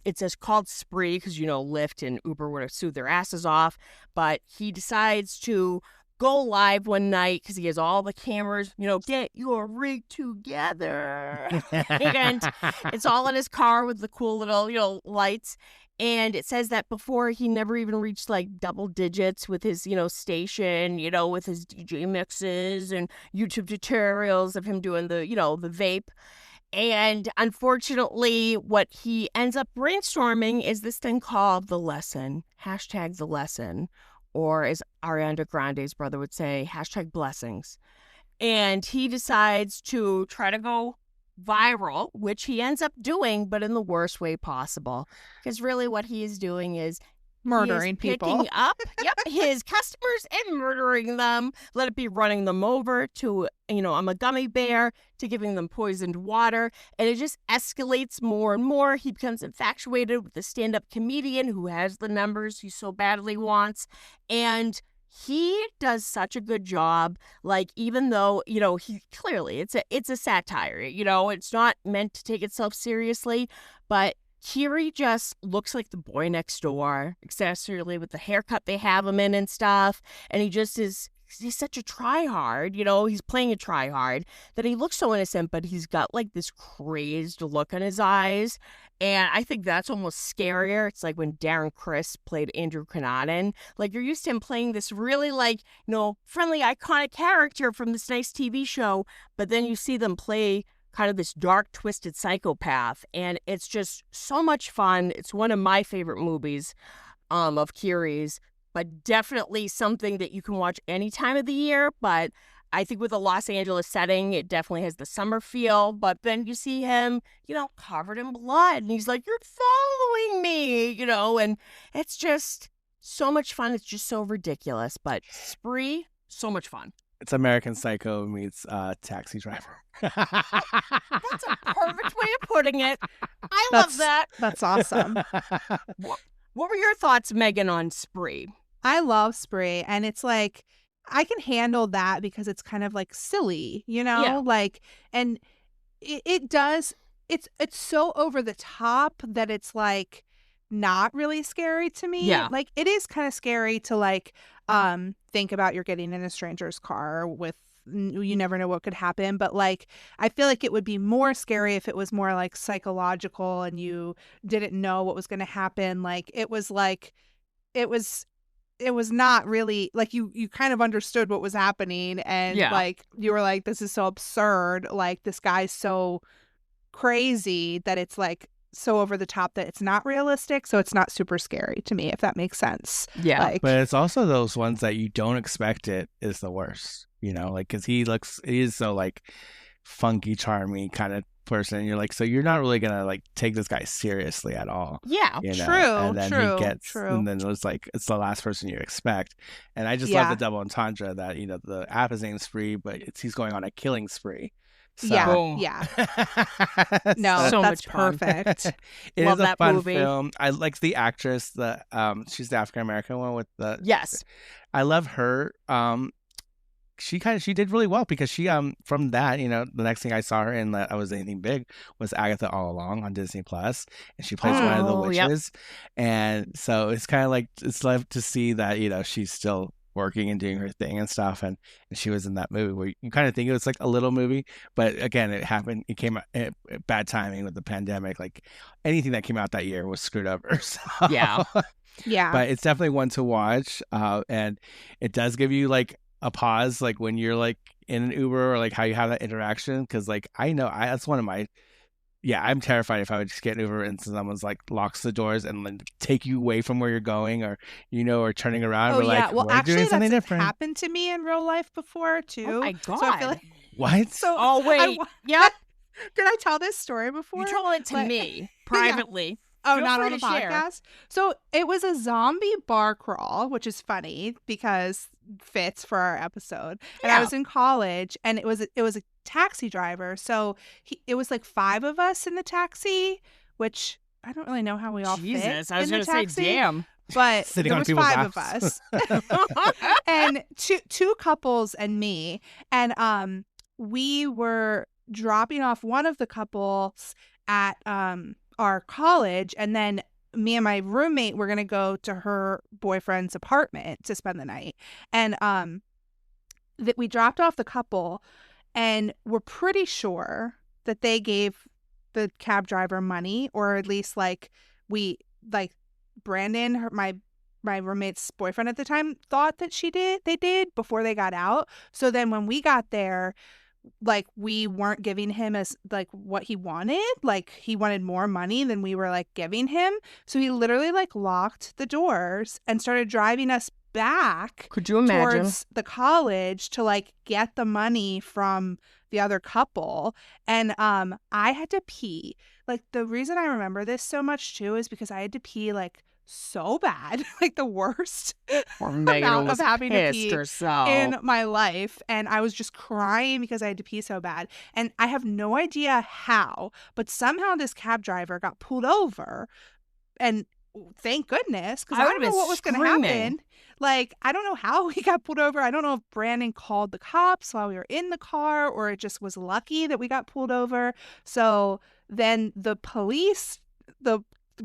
it's just called Spree because, Lyft and Uber would have sued their asses off. But he decides to go live one night because he has all the cameras, get your rig together. And it's all in his car with the cool little, lights. And it says that before he never even reached like double digits with his, station, with his DJ mixes and YouTube tutorials of him doing the, the vape. And unfortunately, what he ends up brainstorming is this thing called The Lesson, #The Lesson, or as Ariana Grande's brother would say, #blessings. And he decides to try to go viral, which he ends up doing, but in the worst way possible. Because really what he is doing is murdering people. Picking up his customers and murdering them. Let it be running them over to, I'm a gummy bear, to giving them poisoned water. And it just escalates more and more. He becomes infatuated with the stand-up comedian who has the numbers he so badly wants. And he does such a good job. Like, even though, he clearly it's a satire, it's not meant to take itself seriously, but Kiri just looks like the boy next door, especially with the haircut they have him in and stuff. And he's such a try-hard, he's playing a try-hard that he looks so innocent, but he's got like this crazed look in his eyes. And I think that's almost scarier. It's like when Darren Criss played Andrew Cunanan. Like, you're used to him playing this really like, friendly, iconic character from this nice TV show, but then you see them play kind of this dark, twisted psychopath. And it's just so much fun. It's one of my favorite movies of Kiri's, but definitely something that you can watch any time of the year. But I think with a Los Angeles setting, it definitely has the summer feel. But then you see him, covered in blood. And he's like, you're following me, and it's just so much fun. It's just so ridiculous. But Spree, so much fun. It's American Psycho meets Taxi Driver. That's a perfect way of putting it. Love that. That's awesome. What were your thoughts, Megan, on Spree? I love Spree, and it's like I can handle that because it's kind of like silly, you know? Yeah. Like, and it does, it's so over the top that it's like not really scary to me. Yeah. Like, it is kind of scary to like think about you're getting in a stranger's car with, you never know what could happen, but like I feel like it would be more scary if it was more like psychological and you didn't know what was going to happen. Like it was not really like you kind of understood what was happening, and Yeah. like you were like, this is so absurd, like this guy's so crazy that it's like so over the top that it's not realistic, so it's not super scary to me, if that makes sense. Yeah. Like, But it's also those ones that you don't expect it is the worst, you know, like because he is so like funky, charming kind of person. You're like, so you're not really gonna like take this guy seriously at all. Yeah. You know? True, And then true, he gets, true. and then it's like it's the last person you expect. And I just Yeah. love the double entendre that, you know, the app is named Spree, but he's going on a killing spree. So. yeah, Boom. yeah. No, So that's much fun. perfect. It Love is a that fun movie. film. I like the actress, she's the African American one with the Yes. I love her. She did really well because she from that, you know, the next thing I saw her in that I was anything big was Agatha All Along on Disney Plus, and she plays one of the Oh, yep. witches. And so it's kind of like it's love to see that, you know, she's still working and doing her thing and stuff, and she was in that movie where you kind of think it was like a little movie, but again, it came out at bad timing with the pandemic. Like anything that came out that year was screwed over. So. Yeah. Yeah. But it's definitely one to watch, and it does give you like a pause, like when you're like in an Uber or like how you have that interaction, because like that's one of my I'm terrified if I would just get an Uber and someone's like locks the doors and then take you away from where you're going, or you know, or turning around. Oh We're yeah. like, Well, we're actually, doing something that's different. happened to me in real life before too. Oh my God. So I feel like What? so. Oh, wait. Yep. Did I tell this story before? You told it to Like- me privately. Oh, Feel not free on a to share. podcast. So it was a zombie bar crawl, which is funny because fits for our episode. And I Yeah. was in college, and it was a taxi driver. So it was like 5 of us in the taxi, which I don't really know how we all fit Jesus. I was in the going to say, taxi, damn. but Sitting there on was people's 5 of laps. us, and two couples and me, and we were dropping off one of the couples at our college, and then me and my roommate were gonna go to her boyfriend's apartment to spend the night, and that we dropped off the couple, and we're pretty sure that they gave the cab driver money, or at least like Brandon, my roommate's boyfriend at the time, thought that they did before they got out. So then when we got there, like we weren't giving him as like what he wanted. Like he wanted more money than we were like giving him. So he literally like locked the doors and started driving us back Could you imagine? towards the college to like get the money from the other couple. And I had to pee. Like the reason I remember this so much too is because I had to pee like so bad, like the worst Or Megan amount was of having to pissed pee herself. in my life, and I was just crying because I had to pee so bad. And I have no idea how, but somehow this cab driver got pulled over, and thank goodness, because I I would've don't know been what was going to screaming. happen. Like, I don't know how he got pulled over. I don't know if Brandon called the cops while we were in the car, or it just was lucky that we got pulled over. So then the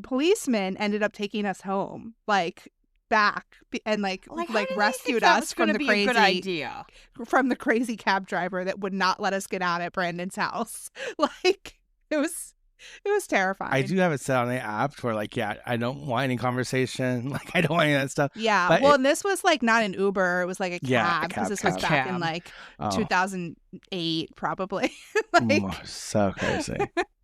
policeman ended up taking us home, like back, and Like, how did they rescued think that us was from gonna the be crazy a good idea. from the crazy cab driver that would not let us get out at Brandon's house. Like it was terrifying. I do have it set on the app where like, I don't want any conversation. Like I don't want any of that stuff. Yeah. But Well, and this was like not an Uber, it was like a cab, Yeah, a because cab, this was cab. back in Cab. like Oh, 2008 probably. Like so crazy.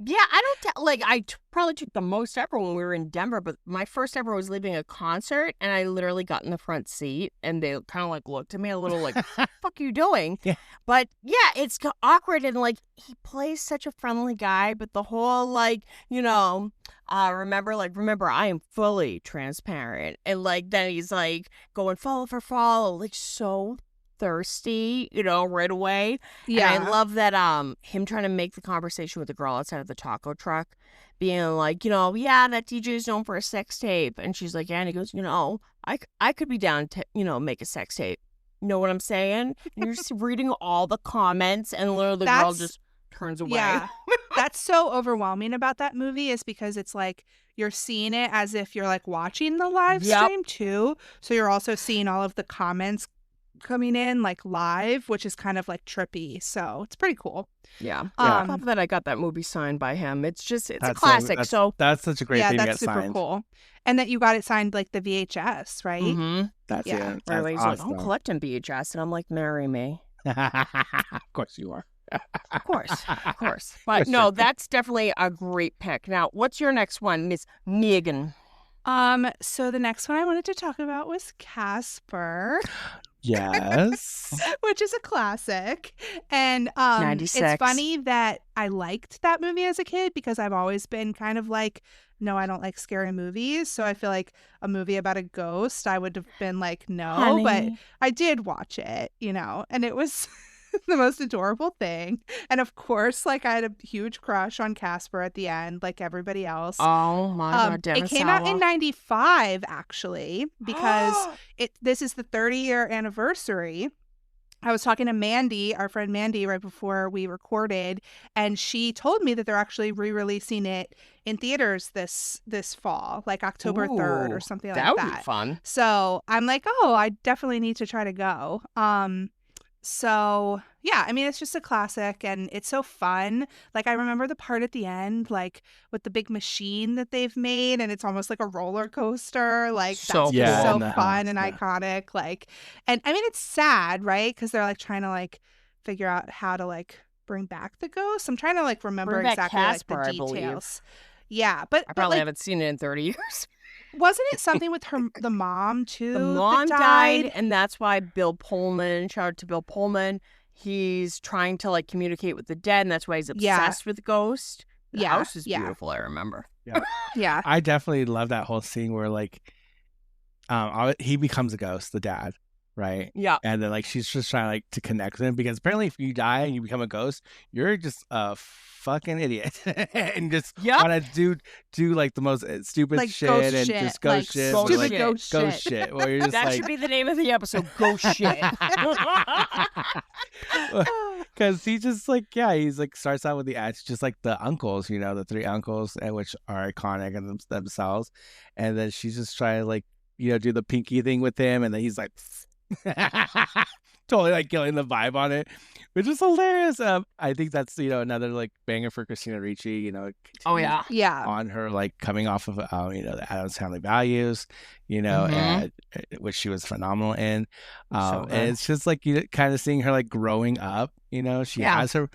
Yeah, I don't like. I probably took the most ever when we were in Denver, but my first ever was leaving a concert, and I literally got in the front seat, and they kind of like looked at me a little like, "What the fuck you doing?" Yeah. But yeah, it's awkward, and like he plays such a friendly guy, but the whole like remember I am fully transparent, and like then he's like going follow for follow, like so thirsty, right away. Yeah. And I love that him trying to make the conversation with the girl outside of the taco truck, being like, yeah, that DJ is known for a sex tape. And she's like, yeah, and he goes, I could be down to, make a sex tape. You know what I'm saying? And you're just reading all the comments, and literally the girl just turns away. Yeah. That's so overwhelming about that movie, is because it's like you're seeing it as if you're like watching the live stream too. So you're also seeing all of the comments coming in like live, which is kind of like trippy. So it's pretty cool. Yeah. I love that I got that movie signed by him. It's a classic. That's such a great thing to get that's super signed. cool. And that you got it signed like the VHS, right? Mm-hmm. That's Yeah. it. That's He's awesome. like, I'm collecting VHS. And I'm like, marry me. Of course you are. Of course. But no, that's definitely a great pick. Now, what's your next one, Miss Megan? So the next one I wanted to talk about was Casper, Yes. which is a classic. And 96. It's funny that I liked that movie as a kid, because I've always been kind of like, no, I don't like scary movies. So I feel like a movie about a ghost, I would have been like, no, but Honey. I did watch it, and it was the most adorable thing. And of course, like, I had a huge crush on Casper at the end, like everybody else. Oh my God, Devin It came out in Sawa. 95, actually, because this is the 30-year anniversary. I was talking to Mandy, our friend Mandy, right before we recorded, and she told me that they're actually re-releasing it in theaters this fall, like October 3rd or Ooh, something like that that. would be fun. So I'm like, oh, I definitely need to try to go. So yeah, I mean, it's just a classic, and it's so fun. Like, I remember the part at the end, like with the big machine that they've made, and it's almost like a roller coaster. Like, So that's cool. just Yeah, so in the fun house, and yeah. iconic. Like, and I mean, it's sad, right? Because they're like trying to like figure out how to like bring back the ghost. I'm trying to like remember Bring back exactly Casper, like I the believe. details. Yeah, but I probably like, haven't seen it in 30 years. wasn't it something with the mom too? The that mom died, and that's why Bill Pullman, shout out to Bill Pullman, he's trying to like communicate with the dead, and that's why he's Yeah. obsessed with Ghost. The Yeah, house is yeah. beautiful, I remember. Yeah. I definitely love that whole scene where like he becomes a ghost, the dad, right? Yeah. And then like she's just trying like to connect with him, because apparently if you die and you become a ghost, you're just a fucking idiot and just Yep. want to do like the most stupid Like shit ghost and shit, just ghost like shit, ghost or, stupid like, ghost ghost shit. shit. Where you're just That like, should be the name of the episode, Ghost Shit. because he just like, yeah, he's like starts out with the ads, just like the uncles, the three uncles, which are iconic in themselves, and then she's just trying to like do the pinky thing with him, and then he's like totally like killing the vibe on it, which is hilarious. I think that's another like banger for Christina Ricci. Oh yeah. Yeah. on her like coming off of the Addams Family Values, Mhm. and which she was phenomenal in. So And good. it's just like kind of seeing her like growing up. She Yeah. has her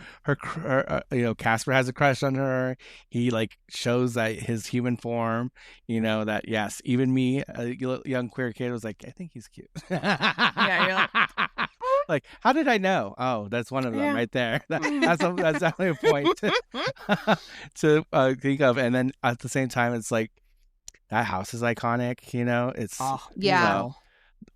Casper has a crush on her. He like shows that his human form. That yes, even me, a young queer kid, was like, I think he's cute. Yeah, you're like, how did I know? Oh, that's one of them Yeah. right there. That's definitely a point to think of. And then at the same time, it's like that house is iconic. It's Oh, Yeah.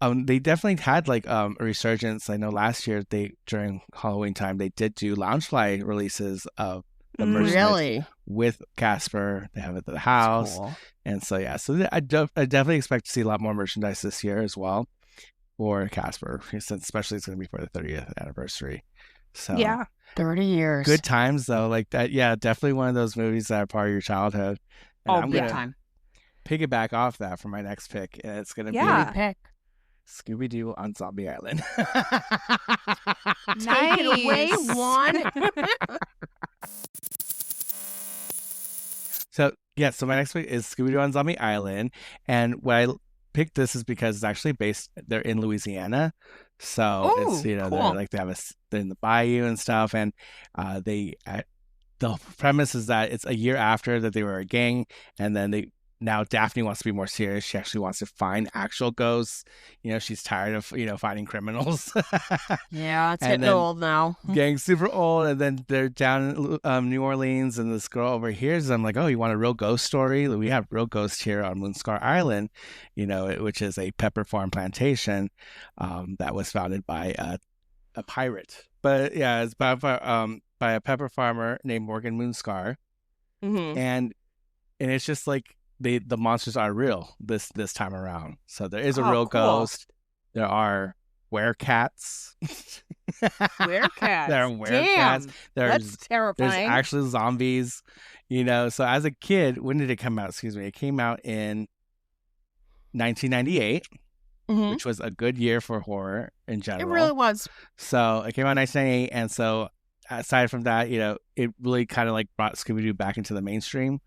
no. they definitely had like a resurgence. I know last year during Halloween time they did do Loungefly releases of the merchandise Really? with Casper. They have it at the That's house, cool. and so yeah. So I definitely expect to see a lot more merchandise this year as well for Casper, since especially it's going to be for the 30th anniversary. So Yeah. 30 years. good times though, like that. Yeah, definitely one of those movies that are part of your childhood. And Oh, I'm big gonna time. piggyback off that for my next pick, and it's gonna Yeah. Good pick. be Scooby Doo on Zombie Island. Take it away, Nice. Juan. So yeah, so my next pick is Scooby Doo on Zombie Island, and why I picked this is because it's actually they're in Louisiana, so it's Ooh, they're cool. like they're in the bayou and stuff, and the premise is that it's a year after that they were a gang, and then now Daphne wants to be more serious. She actually wants to find actual ghosts. She's tired of finding criminals. Yeah, it's And getting then- old now. Getting super old, and then they're down in New Orleans, and this girl overhears them like, "Oh, you want a real ghost story? We have real ghosts here on Moonscar Island, which is a pepper farm plantation that was founded by a pirate. But yeah, it's by a pepper farmer named Morgan Moonscar, Mm-hmm. and it's just like the monsters are real this time around. So there is a Oh, real cool. ghost. There are werecats. Werecats. There are werecats. That's There's terrifying. actually zombies. So as a kid, when did it come out? Excuse me. It came out in 1998, Mhm. which was a good year for horror in It general. really was. So it came out in 1998, and so aside from that, it really kind of like brought Scooby-Doo back into the mainstream.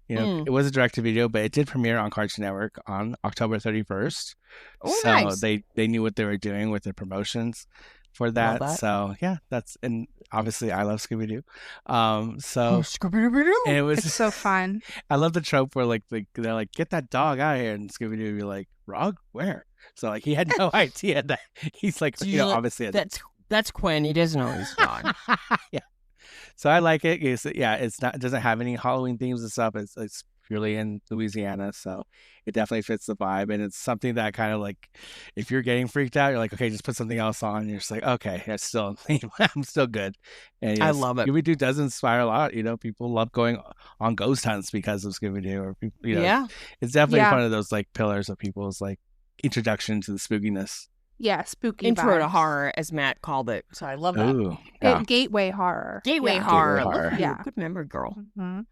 It was a direct-to-video, but it did premiere on Cartoon Network on October 31st. Oh, so nice. they knew what they were doing with their promotions for that. that. So yeah, and obviously I love Scooby-Doo. Oh, So Scooby-Doo. and it was It's so fun. I love the trope where like they're like, get that dog out of here, and Scooby-Doo would be like, Rog, where? So like he had no idea that he's like, Usually obviously a That's Quinn. He doesn't know he's gone. yeah. So I like it. It doesn't have any Halloween themes and stuff. It's purely in Louisiana, so it definitely fits the vibe. And it's something that kind of like, if you're getting freaked out, you're like, okay, just put something else on. And you're just like, okay, it's still in theme. I'm still good. And I love it. Scooby-Doo does inspire a lot. People love going on ghost hunts because of Scooby-Doo, or people, Yeah. it's definitely Yeah. one of those like pillars of people's like introduction to the spookiness. Yeah, spooky Intro to vibes. horror, as Matt called it. So I love that. Ooh, yeah. Gateway horror. Gateway Yeah. horror. Gateway Look at horror. you. Yeah. Good memory, girl. Mhm.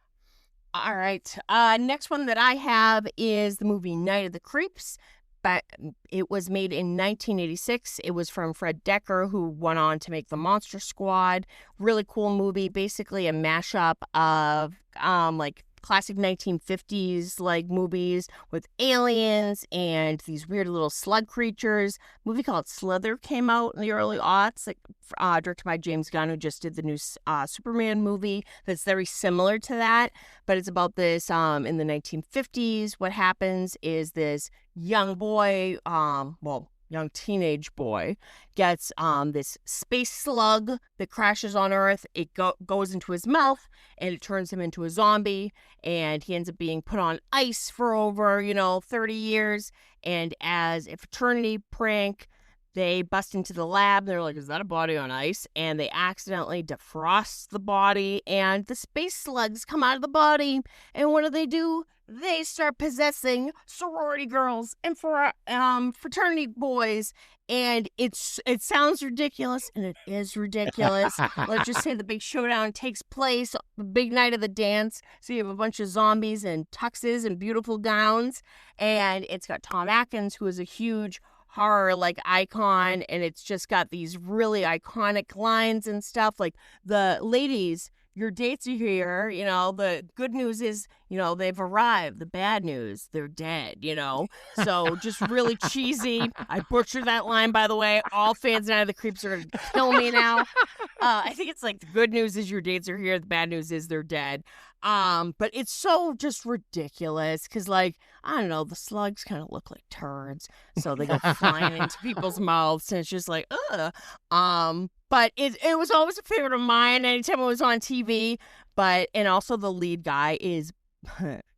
All right. Next one that I have is the movie Night of the Creeps. But it was made in 1986. It was from Fred Decker, who went on to make The Monster Squad. Really cool movie. Basically a mashup of like classic 1950s like movies with aliens and these weird little slug creatures. A movie called Slither came out in the early aughts, like directed by James Gunn, who just did the new Superman movie that's very similar to that. But it's about this in the 1950s. What happens is this young boy, young teenage boy, gets this space slug that crashes on Earth. It goes into his mouth and it turns him into a zombie, and he ends up being put on ice for over 30 years. And as a fraternity prank, they bust into the lab. They're like, is that a body on ice? And they accidentally defrost the body, and the space slugs come out of the body. And what do? They start possessing sorority girls and fraternity boys. And it sounds ridiculous, and it is ridiculous. Let's just say the big showdown takes place the big night of the dance. So you have a bunch of zombies in tuxes and beautiful gowns. And it's got Tom Atkins, who is a huge horror like icon, and it's just got these really iconic lines and stuff like, the ladies, your dates are here, the good news is, they've arrived. The bad news, they're dead, so just really cheesy. I butchered that line, by the way. All fans of Night of the Creeps are gonna kill me now. I think it's like, the good news is your dates are here, the bad news is they're dead. But it's so just ridiculous because, like, I don't know, the slugs kind of look like turds, so they go flying into people's mouths, and it's just like, ugh. But it was always a favorite of mine anytime it was on TV. And also the lead guy is,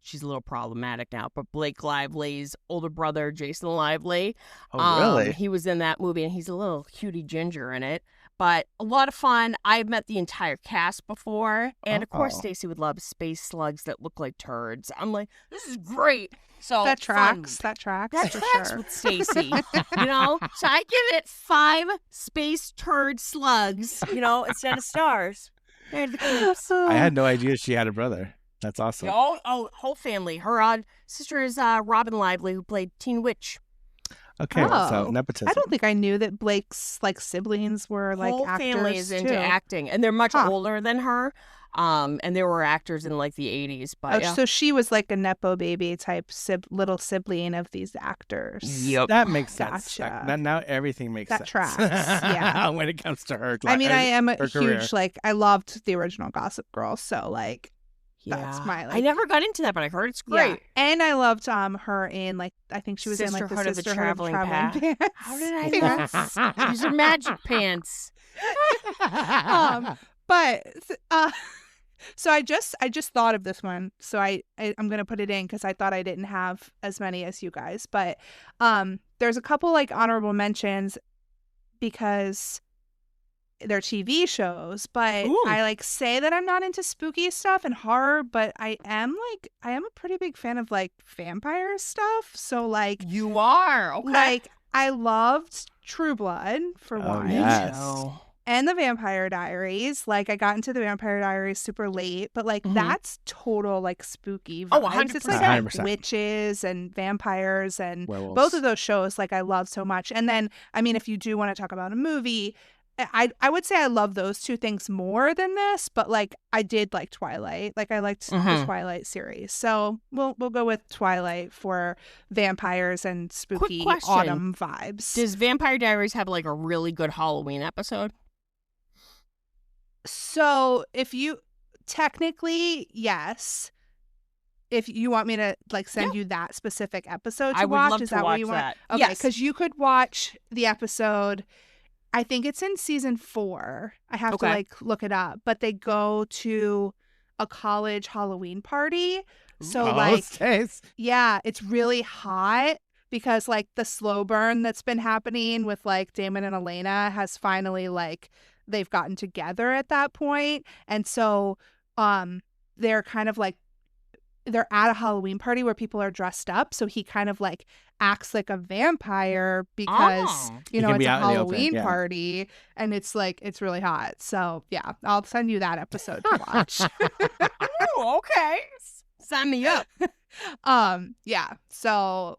she's a little problematic now, but Blake Lively's older brother, Jason Lively. Oh, really? He was in that movie, and he's a little cutie ginger in it. But a lot of fun. I've met the entire cast before. And of course, Oh. Stacy would love space slugs that look like turds. I'm like, this is great. So That fun. tracks. That tracks. That for tracks sure. with Stacy, So I give it 5 space turd slugs, instead of stars. They're the Creeps. I had no idea she had a brother. That's awesome. Whole family. Her sister is Robin Lively, who played Teen Witch. Okay, so Oh. nepotism. I don't think I knew that Blake's siblings were Whole actors family is into too. acting, and they're much Huh. older than her. And they were actors in like the 80s. But Oh, yeah. so she was like a nepo baby type little sibling of these actors. Yep. That makes sense. Gotcha. Now everything makes That sense. tracks, yeah. When it comes to her. I mean, I am a her career. huge I loved the original Gossip Girl, so That's my I like. never got into that, but I heard it's Yeah. great. And I her in like I think she was in like the Sisterhood of the Sisterhood Traveling Pants. How did I know? These are magic pants. But so I just thought of this one, so I'm gonna put it in because I thought I didn't have as many as you guys, but there's a couple like honorable mentions because they're TV shows, but Ooh. I like say that I'm not into spooky stuff and horror, but I am a pretty big fan of like vampire stuff, so like You are. Okay. like I loved True Blood for Oh, one. yes. Oh. And the Vampire Diaries. Like, I got into the Vampire Diaries super late, but like that's total like spooky vibes. Oh, 100%. It's like 100%. witches and vampires and Werewolves. both of those shows like I love so much. And then I mean, if you do want to talk about a movie, I would say I love those two things more than this, but like I did like Twilight. Like I liked the Twilight series. So we'll go with Twilight for vampires and spooky question. autumn vibes. Does Vampire Diaries have like a really good Halloween episode? So if you technically, yes. If you want me to like send you that specific episode to I would watch, love is to that watch what you want? that. Okay, Yes. because you could watch the episode. I think it's in season 4. I have to Okay. like look it up, but they go to a college Halloween party. So Oh, like, stays. yeah, it's really hot because like the slow burn that's been happening with like Damon and Elena has finally like they've gotten together at that point. And so they're kind of like they're at a Halloween party where people are dressed up. So he kind of like acts like a vampire because, Oh. you He know, can it's be a out in the open, Halloween yeah. party and it's like, it's really hot. So yeah, I'll send you that episode to watch. Ooh, okay. Sign me up. Yeah. So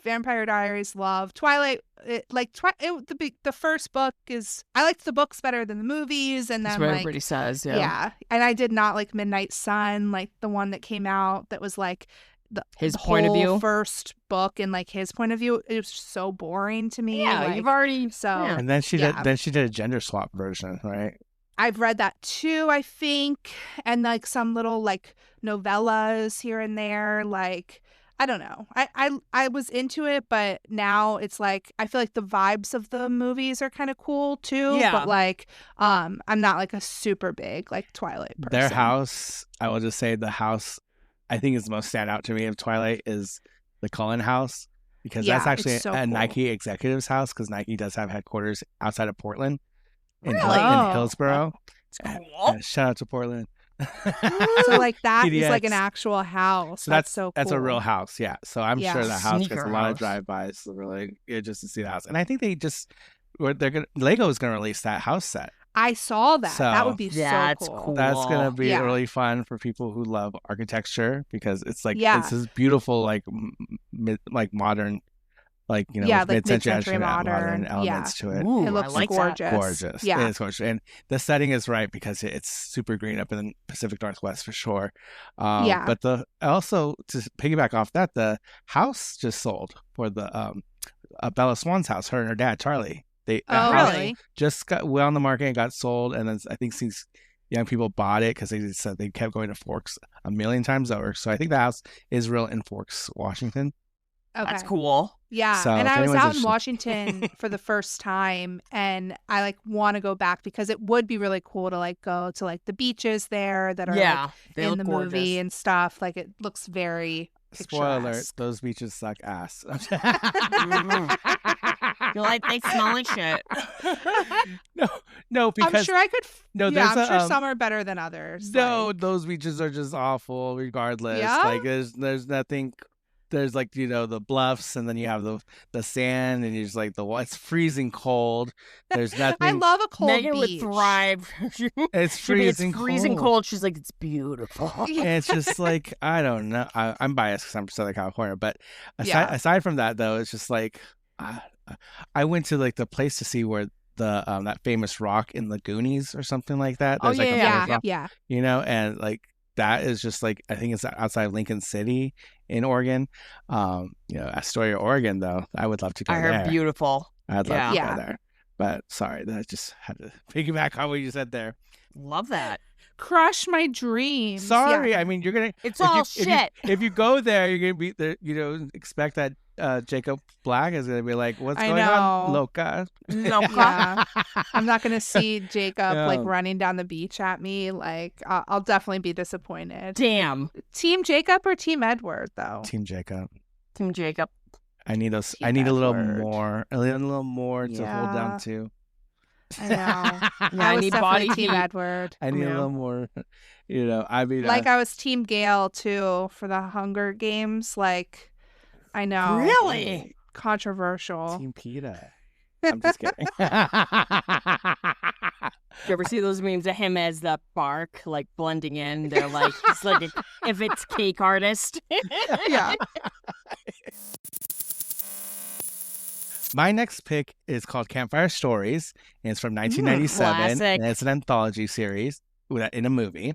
Vampire Diaries, love Twilight. The first book is I liked the books better than the movies, and That's then what like everybody says. Yeah. yeah, and I did not like Midnight Sun, like the one that came out that was like His the point of whole view. first book and like his point of view. It was so boring to me. Yeah, like, you've already. so yeah. And then she Yeah. did a gender swap version, right? I've read that too, I think, and like some little like novellas here and there. Like I don't know. I was into it, but now it's like I feel like the vibes of the movies are kind of cool too. Yeah. But like I'm not like a super big like Twilight person. Their house, I will just say the house I think is the most standout to me of Twilight is the Cullen house because that's Yeah, actually it's so a cool. Nike executive's house because Nike does have headquarters outside of Portland in, Really? Oh. in Hillsboro. It's cool. Shout out to Portland. So like that is like an PDX. actual house. So that's so cool. That's a real house, yeah. So I'm Yeah. sure that house gets Sneaker a lot of house. drive-bys, really, just to see the house. And I think Lego is gonna release that house set. I saw that. That would be That's so cool. cool. That's gonna be Yeah. really fun for people who love architecture because it's like Yeah. it's this beautiful like modern, like Yeah, with like mid-century mid-century modern. elements to it. Ooh, It looks I like that. gorgeous. Gorgeous, Yeah. it is gorgeous, and the setting is right because it's super green up in the Pacific Northwest for sure. Yeah. But also to piggyback off that, the house just sold for the Bella Swan's house. Her and her dad Charlie. That Oh, house really? just got on the market and got sold, and then I think these young people bought it because they just said they kept going to Forks a million times over. So I think the house is real in Forks, Washington. Okay. That's cool. Yeah, So and if I was anyone's out in interested- Washington for the first time, and I like want to go back because it would be really cool to like go to like the beaches there that are Yeah. like They in look the gorgeous. movie and stuff. Like it looks very Spoiler alert: picturesque. those beaches suck ass. You're like, they smell like shit. no, I'm because sure I could. no, yeah, there's I'm a, sure some are better than others. no, like- those beaches are just awful regardless. Yeah? Like there's nothing. There's like the bluffs, and then you have the sand, and you're just like it's freezing cold. There's nothing. I love a cold Megan beach. would thrive. It's freezing. It's freezing cold. She's like, it's beautiful. And it's just like I don't know. I'm biased because I'm from Southern California, but Yeah. aside from that, though, it's just like I went to like the place to see where the that famous rock in the Goonies or something like that. Oh, There's like a yeah. famous Yeah, rock, yeah. and like that is just like I think it's outside of Lincoln City in Oregon. Astoria, Oregon, though. I would love to go I heard there. beautiful. I'd love Yeah. to Yeah. go there. But sorry, that I just had to piggyback on what you said there. Love that. crush my dreams. Sorry, Yeah. I mean you're gonna. It's if all you, shit. If you go there, you're gonna be there. Expect that Jacob Black is gonna be like, "What's I going on, know. Loca?" No, Yeah. I'm not gonna see Jacob like No. running down the beach at me. Like I'll definitely be disappointed. damn. Team Jacob or Team Edward though? Team Jacob. Team Jacob. I need those. I Team need a little Edward. more. A little more to hold Yeah. down to. I know. Yeah, I I was need definitely body Team heat. Edward. I need a Yeah. little more. I mean, Like I was Team Gale too for the Hunger Games. Like I know. Really? Controversial. Team PETA. I'm just kidding. You ever see those memes of him as the bark, like blending in? They're like, it's like if it's cake artist. Yeah. My next pick is called Campfire Stories, and it's from 1997, classic. and it's an anthology series in a movie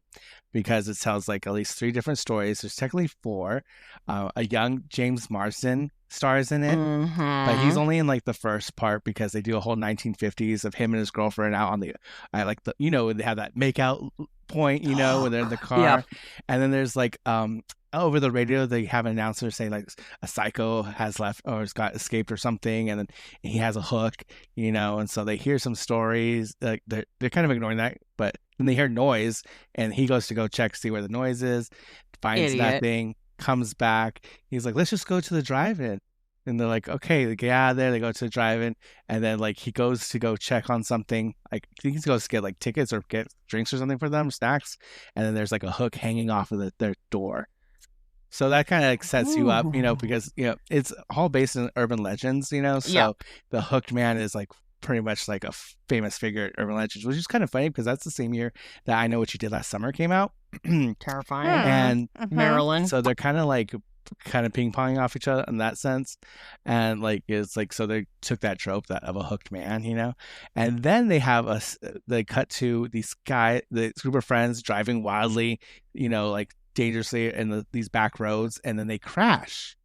because it tells like at least 3 different stories. There's technically 4. A young James Marsden stars in it, but he's only in like the first part because they do a whole 1950s of him and his girlfriend out on the, they have that makeout point, when they're in the car, Yeah. and then there's like over the radio they have an announcer saying like a psycho has left or has got escaped or something, and then he has a hook, and so they hear some stories, like they're kind of ignoring that, but then they hear noise and he goes to go check, see where the noise is, finds Idiot. nothing, comes back, he's like, let's just go to the drive-in, and they're like, okay, they get out of there, they go to the drive-in, and then like he goes to go check on something, like I think he goes to get like tickets or get drinks or something for them, snacks, and then there's like a hook hanging off of their door. So that kind of like sets you up, Ooh. because it's all based in urban legends, so Yeah. the hooked man is like pretty much like a famous figure in urban legends, which is kind of funny because that's the same year that I Know What You Did Last Summer came out. Terrifying. And Maryland. so they're kind of ping-ponging off each other in that sense, and like it's like, so they took that trope of a hooked man, and then they cut to this group of friends driving wildly, like dangerously in these back roads, and then they crash.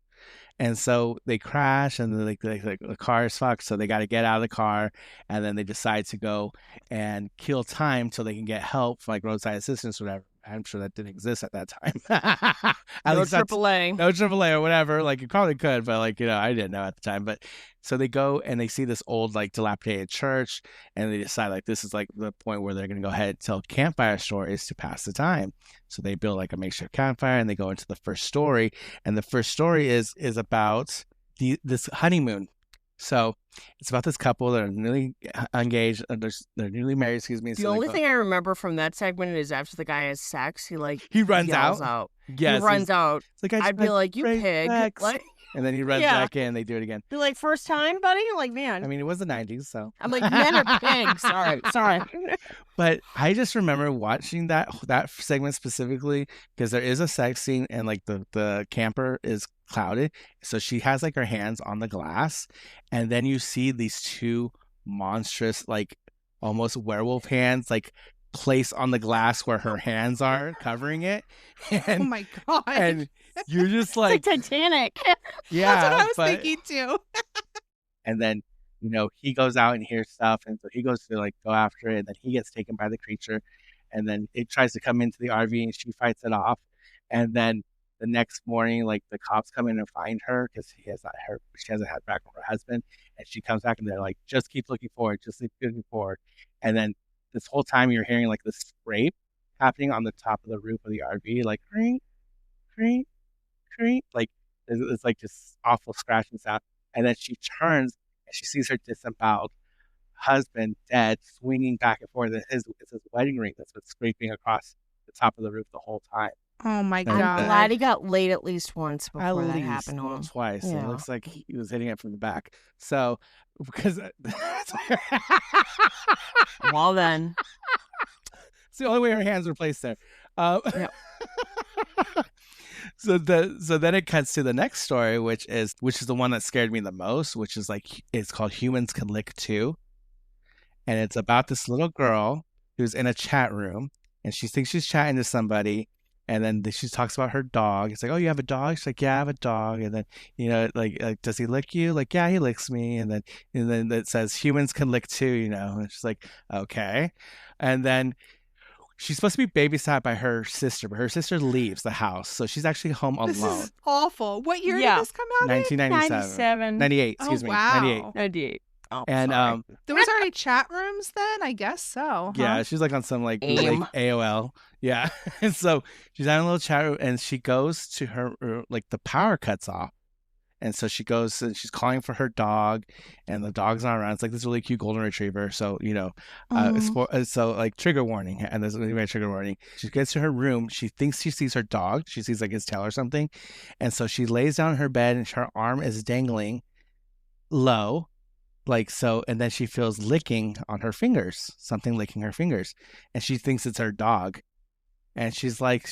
And so they crash, and then like the car is fucked, so they got to get out of the car, and then they decide to go and kill time till they can get help, like roadside assistance or whatever. I'm sure that didn't exist at that time. At No least that's- AAA. no AAA or whatever. Like it probably could, but like I didn't know at the time. But so they go and they see this old like dilapidated church, and they decide like this is like the point where they're gonna go ahead and tell campfire stories to pass the time. So they build like a makeshift campfire, and they go into the first story. And the first story is about this honeymoon. So it's about this couple that are newly engaged. They're newly married. Excuse me. The So they only go- thing I remember from that segment is after the guy has sex, he like he runs yells out. out. Yes, He runs out. It's like, I'd be like, you great pig. sex. Like, and then he runs Yeah. back in. They do it again. be like, first time, buddy? Like, man. I mean, it was the 90s, so. I'm like, men are pigs. Sorry. But I just remember watching that segment specifically because there is a sex scene, and like the camper is clouded, so she has like her hands on the glass, and then you see these 2 monstrous, like almost werewolf hands, like placed on the glass where her hands are covering it, Oh and my god. and you're just It's like, like Titanic. yeah, That's what I was but- thinking too. And then, he goes out and hears stuff. And so he goes to like go after it. And then he gets taken by the creature. And then it tries to come into the RV, and she fights it off. And then the next morning, like the cops come in and find her because she hasn't had back from her husband. And she comes back, and they're like, just keep looking forward. Just keep looking forward. And then this whole time you're hearing like the scrape happening on the top of the roof of the RV, like creak, creak, creak. Like it's like just awful scratching sound. And then she turns and she sees her disemboweled husband dead, swinging back and forth. It's his wedding ring that's been scraping across the top of the roof the whole time. Oh my I'm god. I'm glad he got laid at least once before At that least happened to him. twice. Yeah. It looks like he was hitting it from the back. So, because Well then. it's the only way her hands were placed there. Yep. So then it cuts to the next story, which is the one that scared me the most, which is like, it's called Humans Can Lick Too. And it's about this little girl who's in a chat room, and she thinks she's chatting to somebody, and then she talks about her dog. It's like, oh, you have a dog? She's like, yeah, I have a dog. And then, like does he lick you? Like, yeah, he licks me. And then it says humans can lick too, and she's like, okay. And then she's supposed to be babysat by her sister, but her sister leaves the house, so she's actually home This alone. is awful. What year Yeah. did this come out in? 1997. 98, excuse me. wow. 98. 98. Oh, And sorry. There was already chat rooms then? I guess so. yeah, huh? she's like on some like AIM. AOL. Yeah. And so she's having a little chat room, and she goes to her like the power cuts off. And so she goes and she's calling for her dog, and the dog's not around. It's like this really cute golden retriever. So, so like trigger warning. And there's a trigger warning. She gets to her room. She thinks she sees her dog. She sees like his tail or something. And so she lays down in her bed, and her arm is dangling low. Like so, and then she feels licking on her fingers, something licking her fingers. And she thinks it's her dog. And she's like,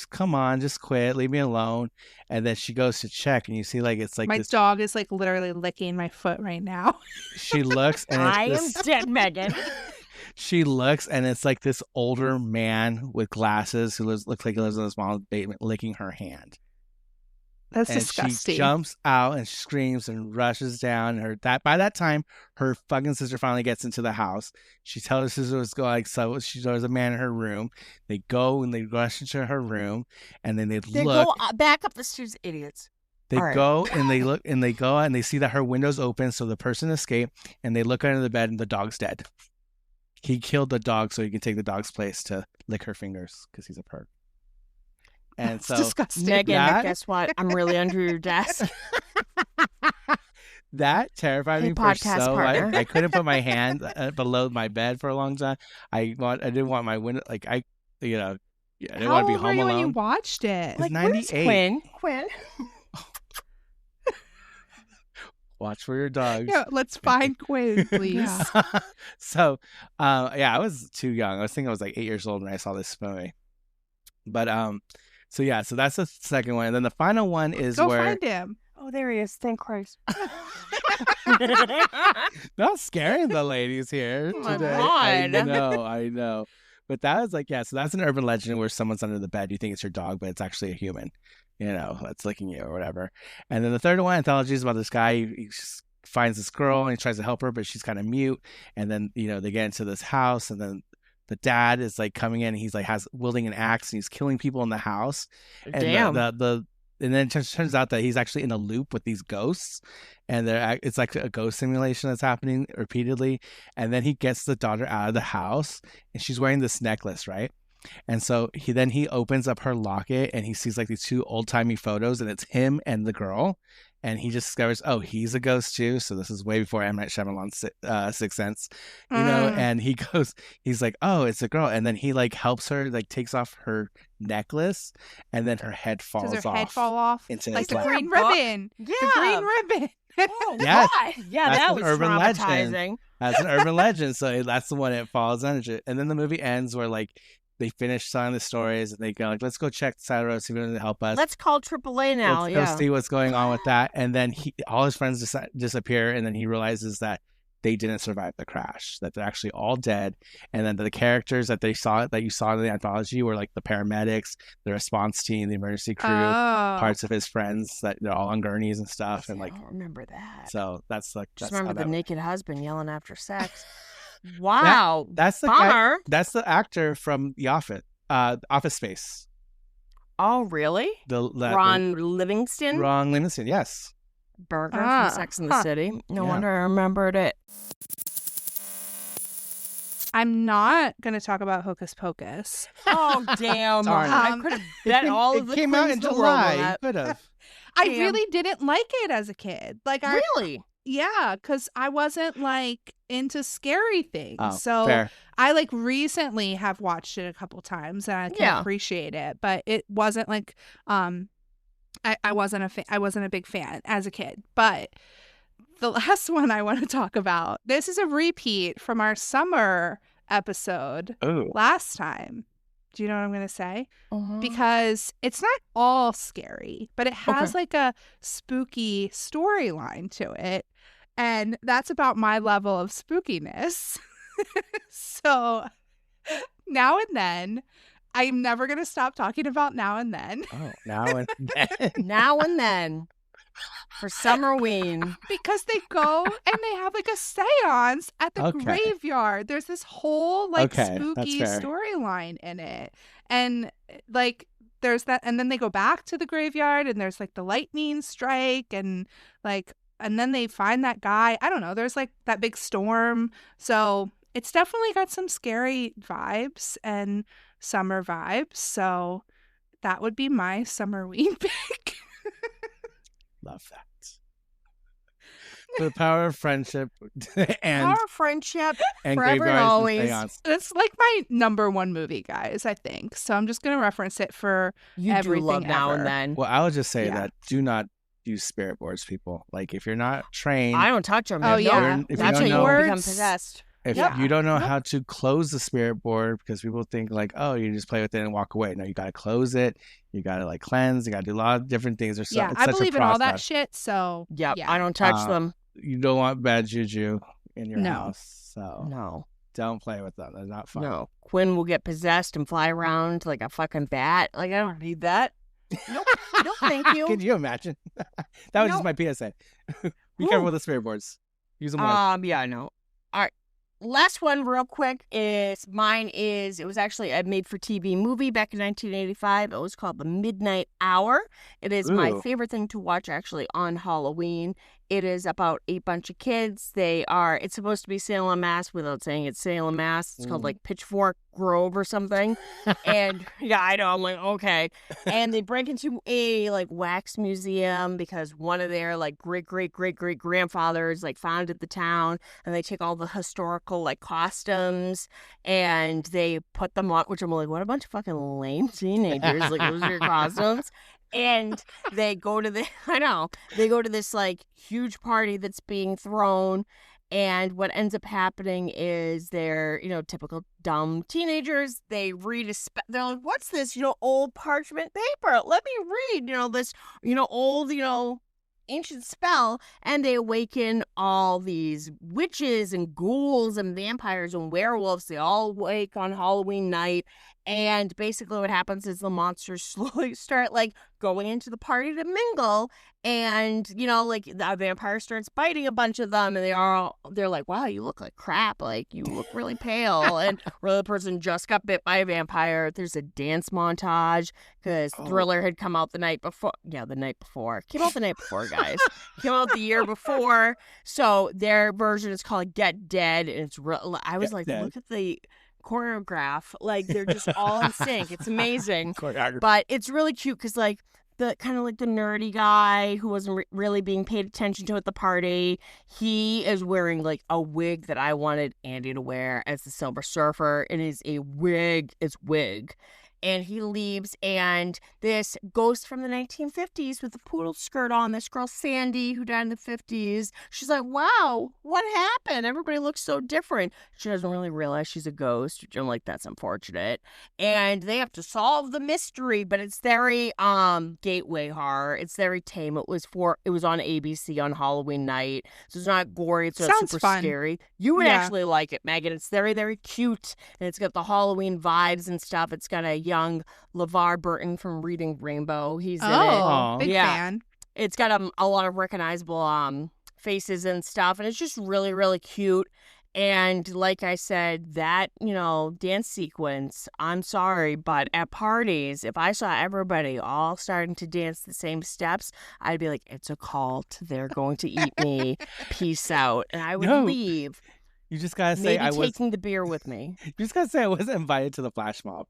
come on, just quit, leave me alone. And then she goes to check, and you see like it's like My this. dog is like literally licking my foot right now. She looks, and it's I am this, dead, Megan. she looks, and it's like this older man with glasses who looks like he lives in a small basement, licking her hand. That's And disgusting. she jumps out and screams and rushes down. By that time, her fucking sister finally gets into the house. She tells her sister what's going. So she there's a man in her room. They go and they rush into her room, and then they look. Go back up the stairs, idiots. They all right. go and they look and they go and they see that her window's open, so the person escaped. And they look under the bed, and the dog's dead. He killed the dog so he can take the dog's place to lick her fingers because he's a perv. And That's so disgusting. Megan, that- guess what? I'm really under your desk. that terrified Hey, me for podcast so partner. I couldn't put my hand below my bed for a long time. I didn't want my window I didn't How want to be old were home you when you alone. watched it? It's Like, where's 98. Quinn. Watch for your dogs. Yeah, let's find Quinn, please. Yeah. So I was too young. I was thinking I was like 8 years old when I saw this movie. But so that's the second one. And then the final one is Go where find him. Oh, there he is. Thank Christ. not scaring the ladies here Oh my today. God. I know. But that was like, so that's an urban legend where someone's under the bed. You think it's your dog, but it's actually a human, that's licking you or whatever. And then the third one, anthology, is about this guy. He just finds this girl and he tries to help her, but she's kind of mute. And then, they get into this house, and then the dad is like coming in, and he's like wielding an axe, and he's killing people in the house. And Damn. and then it turns out that he's actually in a loop with these ghosts, and it's like a ghost simulation that's happening repeatedly. And then he gets the daughter out of the house, and she's wearing this necklace, right? And so he opens up her locket, and he sees like these two old timey photos, and it's him and the girl. And he just discovers, oh, he's a ghost too. So this is way before M. Night Shyamalan's Sixth Sense, And he's like, oh, it's a girl. And then he like helps her, like takes off her necklace, and then her head falls Does her off. head fall off? into Like his the lap. green Book? ribbon. Yeah. The green ribbon. Oh, Yes. God. Yeah, That's that an was urban legend. traumatizing. That's an urban legend. So that's the one it falls under. And then the movie ends where like they finish telling the stories, and they go like, let's go check the side of the road, see if anyone can help us. Let's call AAA now. Let's Yeah. go see what's going on with that. And then all his friends disappear, and then he realizes that they didn't survive the crash, that they're actually all dead. And then the characters that you saw in the anthology were like the paramedics, the response team, the emergency crew, Oh. parts of his friends that they're all on gurneys and stuff. And I like, don't remember that. so that's like, Just that's remember how the that- naked husband yelling after sex. Wow. That's the guy, Bummer. that's the actor from The Office Space. Oh, really? Ron Livingston? Ron Livingston, yes. Burger Ah, from Sex and the huh. City. No Yeah. wonder I remembered it. I'm not going to talk about Hocus Pocus. Oh, damn. Darn it. I could have bet all of the It came out clues in the world on July. that. Could have. I Damn. really didn't like it as a kid. Like Really? yeah, because I wasn't like into scary things. Oh, so fair. I like recently have watched it a couple times, and I can Yeah. appreciate it. But it wasn't like I wasn't a big fan as a kid. But the last one I want to talk about, this is a repeat from our summer episode Oh, last time. Do you know what I'm going to say? Uh-huh. Because it's not all scary, but it has like a spooky storyline to it. And that's about my level of spookiness. So Now and Then, I'm never going to stop talking about Now and Then. oh, now and then. Now and then. for Summerween. Because they go and they have like a seance at the Okay. graveyard. There's this whole like Okay, that's spooky fair. storyline in it. And like there's that, and then they go back to the graveyard and there's like the lightning strike and like, and then they find that guy. I don't know. There's like that big storm. So it's definitely got some scary vibes and summer vibes. So that would be my Summerween pick. Love that. The power of friendship and Our friendship. and forever and graveyards and always. seance. It's like my number one movie, guys, I think. So I'm just going to reference it for You do everything love Now ever. and Then. Well, I would just say Yeah. that do not use spirit boards, people. Like if you're not trained, I don't touch them. Oh, if yeah. you're- if That's you how you don't know, Words. become possessed. if Yeah. you don't know Nope. how to close the spirit board, because people think like, oh, you just play with it and walk away. No, you got to close it. You got to like cleanse. You got to do a lot of different things. It's Yeah, such I a believe in all that process. shit. So Yep. yeah. I don't touch them. You don't want bad juju in your No. house, so No. don't play with them. They're not fun. No. Quinn will get possessed and fly around like a fucking bat. Like, I don't need that. Nope. No, thank you. Can you imagine? That was just my PSA. Be careful with the spirit boards. Use them once. Yeah, I know. All right. Last one, real quick, is it was actually a made for TV movie back in 1985. It was called The Midnight Hour. It is my Ooh. favorite thing to watch actually on Halloween. It is about a bunch of kids. It's supposed to be Salem, Mass, without saying it's Salem, Mass. It's called like Pitchfork Grove or something. And yeah, I know. I'm like, okay. And they break into a like wax museum because one of their like great grandfathers like founded the town, and they take all the historical like costumes and they put them on, which I'm like, what a bunch of fucking lame teenagers. Like, those are your costumes. And they go to this like huge party that's being thrown. And what ends up happening is they're, typical dumb teenagers. They read they're like, what's this, old parchment paper? Let me read, this, old, ancient spell. And they awaken all these witches and ghouls and vampires and werewolves. They all wake on Halloween night. And basically what happens is the monsters slowly start like going into the party to mingle. And, like the vampire starts biting a bunch of them, and they're like, wow, you look like crap. Like, you look really pale. And really, the person just got bit by a vampire. There's a dance montage because Thriller had come out the night before. Yeah, the night before. Came out the night before, guys. Came out the year before. So their version is called Get Dead. And it's real. I was Get like, Dead. look at the choreograph. Like, they're just all in sync. It's amazing. Choreography. But it's really cute because, like, the kind of like the nerdy guy who wasn't really being paid attention to at the party, he is wearing like a wig that I wanted Andy to wear as the Silver Surfer. It is a wig. It's wig. And he leaves, and this ghost from the 1950s with the poodle skirt on, this girl Sandy who died in the 50s, she's like, wow, what happened? Everybody looks so different. She doesn't really realize she's a ghost, which I'm like, that's unfortunate. And they have to solve the mystery, but it's very gateway horror. It's very tame. It was on ABC on Halloween night, so it's not gory. It's not Sounds super fun. scary. You would Yeah. actually like it, Megan. It's very, very cute, and it's got the Halloween vibes and stuff. It's got a young LeVar Burton from Reading Rainbow. He's in it. Aw. Big Yeah. fan. It's got a lot of recognizable faces and stuff, and it's just really, really cute. And like I said, that, dance sequence, I'm sorry, but at parties, if I saw everybody all starting to dance the same steps, I'd be like, it's a cult. They're going to eat me. Peace out. And I would No. leave, You just gotta say maybe taking the beer with me. You just gotta say I wasn't invited to the flash mob.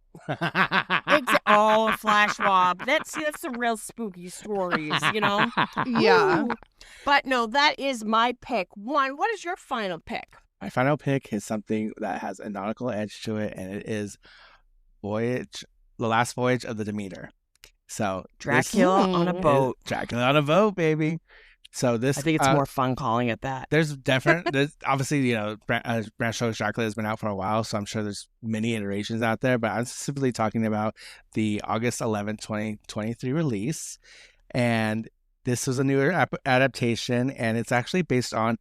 Oh, flash mob. That's the real spooky stories, Yeah. Ooh. But no, that is my pick. What is your final pick? My final pick is something that has a nautical edge to it, and it is The Last Voyage of the Demeter. So Dracula on a boat. Dracula on a boat, baby. So this, I think it's more fun calling it that. There's obviously, Bram Stoker's Dracula has been out for a while, so I'm sure there's many iterations out there, but I'm specifically talking about the August 11th, 2023 release. And this was a newer adaptation, and it's actually based on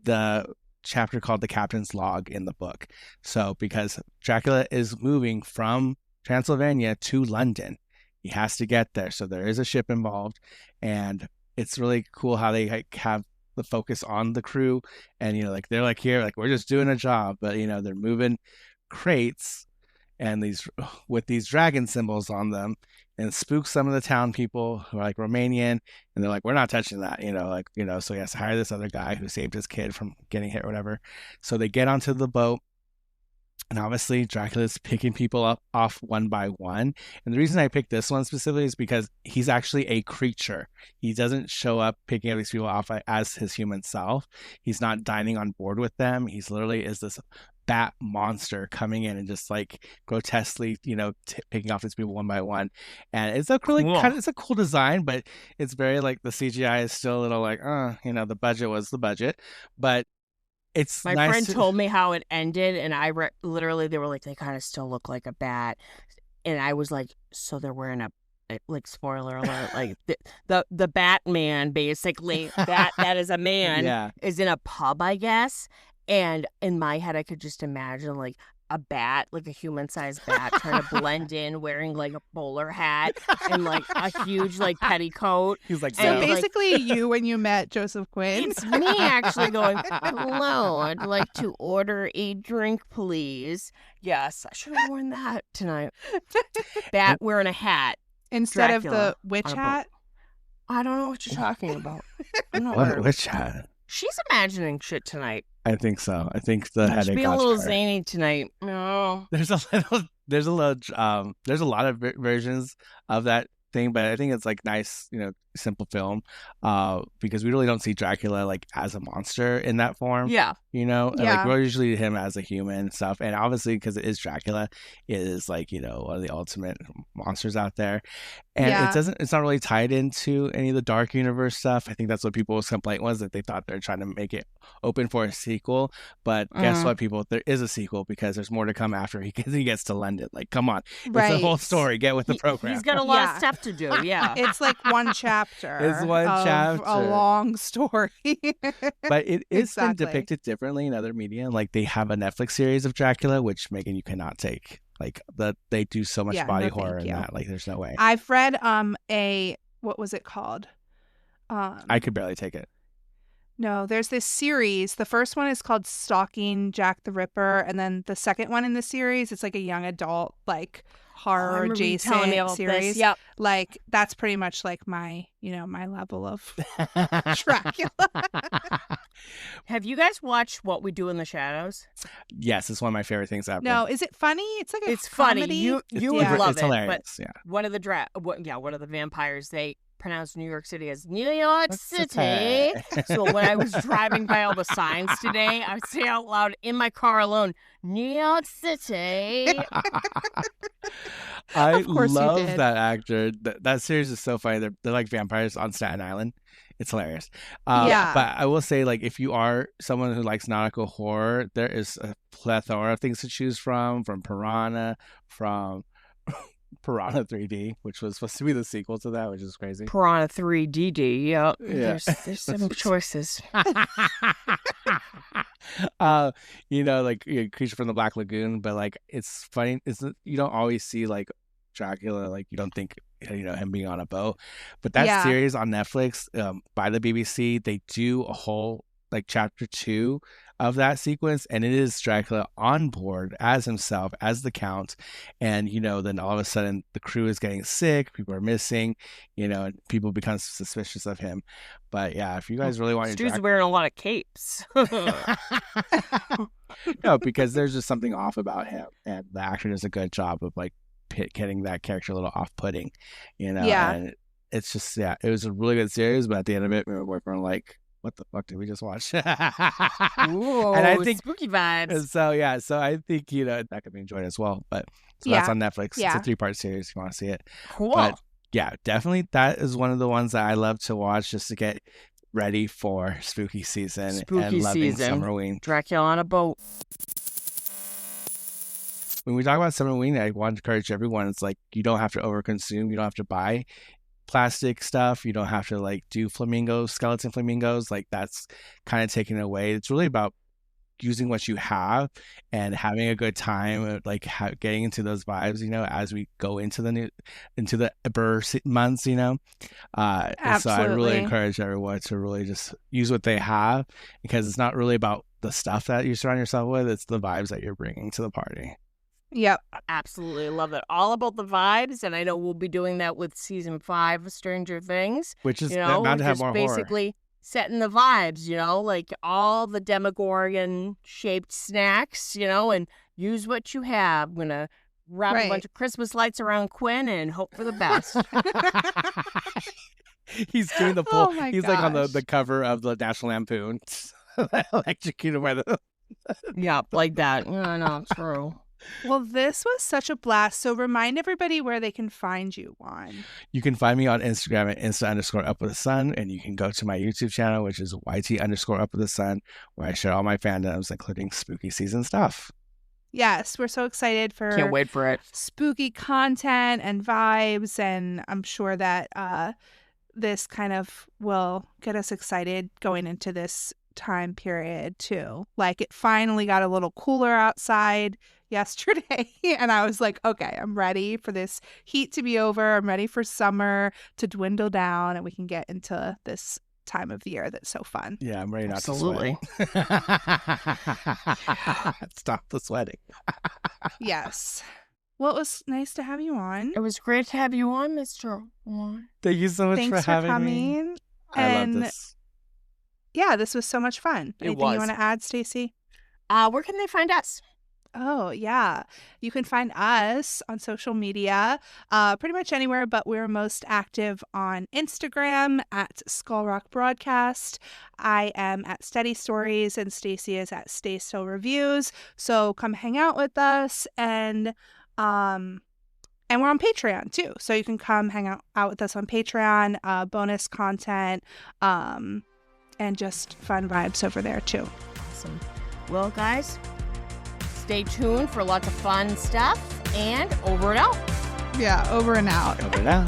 the chapter called The Captain's Log in the book. So because Dracula is moving from Transylvania to London, he has to get there. So there is a ship involved, and it's really cool how they like have the focus on the crew, and like they're like here, like we're just doing a job, but they're moving crates and these with these dragon symbols on them, and spook some of the town people who are like Romanian, and they're like, we're not touching that, so he has to hire this other guy who saved his kid from getting hit or whatever. So they get onto the boat, and obviously Dracula's picking people up off one by one. And the reason I picked this one specifically is because he's actually a creature. He doesn't show up picking up these people off as his human self. He's not dining on board with them. He's literally is this bat monster coming in and just like grotesquely, picking off these people one by one. And it's a really Cool. it's a cool design, but it's very like the CGI is still a little like, the budget was the budget, but it's My nice friend to- told me how it ended, and I literally, they were like, they kind of still look like a bat. And I was like, so they're wearing like, spoiler alert, like the Batman, basically, that is a man, yeah. is in a pub, I guess. And in my head, I could just imagine like a bat, like a human-sized bat, trying to blend in, wearing like a bowler hat and like a huge like petticoat. He's like, So And, "No." like- basically, you when you met Joseph Quinn. It's me actually going, hello, I'd like to order a drink, please. Yes, I should have worn that tonight. Bat wearing a hat. Instead of Dracula the witch on a boat. hat. I don't know what you're talking about. I'm not What wearing- which hat? She's imagining shit tonight. I think so. I think the Should headache be a got little her. zany tonight. No. There's a lot of versions of that thing, but I think it's like nice, simple film, because we really don't see Dracula like as a monster in that form. Yeah. And, Yeah. like we're usually him as a human and stuff, and obviously because it is Dracula, it is like one of the ultimate monsters out there, and Yeah. it's not really tied into any of the dark universe stuff. I think that's what people's complaint was, that they thought they're trying to make it open for a sequel, but guess Mhm. what, people, there is a sequel because there's more to come after he gets to London. Like, come on, Right. it's the whole story. Get with the program. He's got a lot Yeah. of stuff to do. Yeah. It's like one chapter. It's one of chapter. A long story. But it is been Exactly. depicted differently in other media. Like they have a Netflix series of Dracula, which Megan, you cannot take. Like they do so much Yeah, body no, thank horror in you. that. Like there's no way. I've read what was it called? I could barely take it. No, there's this series. The first one is called Stalking Jack the Ripper, and then the second one in the series, it's like a young adult like I horror remember you adjacent telling me about series. this. Yep. Like that's pretty much like my level of Dracula. Have you guys watched What We Do in the Shadows? Yes, it's one of my favorite things ever. No, is it funny? It's like a It's funny. comedy. You It's would yeah. love it's it. hilarious. But Yeah. one of the one of the vampires, they pronounce New York City as New York That's City. okay. So when I was driving by all the signs today, I would say out loud in my car alone, New York City. I Of course you love did. that actor. That series is so funny. They're like vampires on Staten Island. It's hilarious. Yeah. But I will say, like, if you are someone who likes nautical horror, there is a plethora of things to choose from Piranha, from Piranha 3D, which was supposed to be the sequel to that, which is crazy. Piranha 3DD. Yep. Yeah. There's some choices. Like Creature from the Black Lagoon, but like it's funny. You don't always see like Dracula, like you don't think him being on a boat, but that Yeah. series on Netflix by the BBC, they do a whole like chapter 2 of that sequence, and it is Dracula on board as himself, as the Count, and then all of a sudden the crew is getting sick, people are missing, and people become suspicious of him. But yeah, if you guys really want your Stu's wearing a lot of capes. No, because there's just something off about him, and the actor does a good job of like getting that character a little off-putting, Yeah. And it's just it was a really good series, but at the end of it, my boyfriend like, what the fuck did we just watch? Ooh, And I think- spooky vibes. And so I think that could be enjoyed as well. But so Yeah. that's on Netflix. Yeah. It's a 3-part series if you want to see it. Cool. But yeah, definitely that is one of the ones that I love to watch just to get ready for spooky season Spooky and loving season. Summerween. Dracula on a boat. When we talk about Summerween, I want to encourage everyone. It's like you don't have to overconsume. You don't have to buy plastic stuff. You don't have to like do skeleton flamingos. Like that's kind of taken away. It's really about using what you have and having a good time, like getting into those vibes, as we go into the Burr months, and so I really Absolutely. encourage everyone to really just use what they have, because it's not really about the stuff that you surround yourself with, it's the vibes that you're bringing to the party. Yep. Absolutely love it. All about the vibes, and I know we'll be doing that with season 5 of Stranger Things. Which is We're bound to have just more horror. basically setting the vibes, like all the Demogorgon shaped snacks, and use what you have. I'm gonna wrap a Right. bunch of Christmas lights around Quinn and hope for the best. He's doing the full. Oh my He's like on gosh. the cover of the National Lampoon, electrocuted by the. Yeah, like that. No, true. Well, this was such a blast. So remind everybody where they can find you, Juan. You can find me on Instagram at Insta_UpWithTheSun, and you can go to my YouTube channel, which is YT_UpWithTheSun, where I share all my fandoms, including spooky season stuff. Yes, we're so excited for Can't wait for it. spooky content and vibes, and I'm sure that this kind of will get us excited going into this time period too. Like, it finally got a little cooler outside yesterday and I was like, okay, I'm ready for this heat to be over. I'm ready for summer to dwindle down and we can get into this time of the year that's so fun. Yeah, I'm ready not Absolutely. to sweat. Stop the sweating. Yes. Well, it was nice to have you on. It was great to have you on, Mr. Juan. Thank you so much Thanks for having me. coming. I love And this. yeah, this was so much fun. It Anything was. you want to add, Stacey? Where can they find us? Oh, yeah. You can find us on social media, pretty much anywhere, but we're most active on Instagram at Skull Rock Broadcast. I am at Steady Stories and Stacey is at Stay Still Reviews. So come hang out with us, and we're on Patreon too. So you can come hang out with us on Patreon, bonus content, and just fun vibes over there too. Awesome. Well, guys, stay tuned for lots of fun stuff, and over and out. Yeah, over and out. Over now.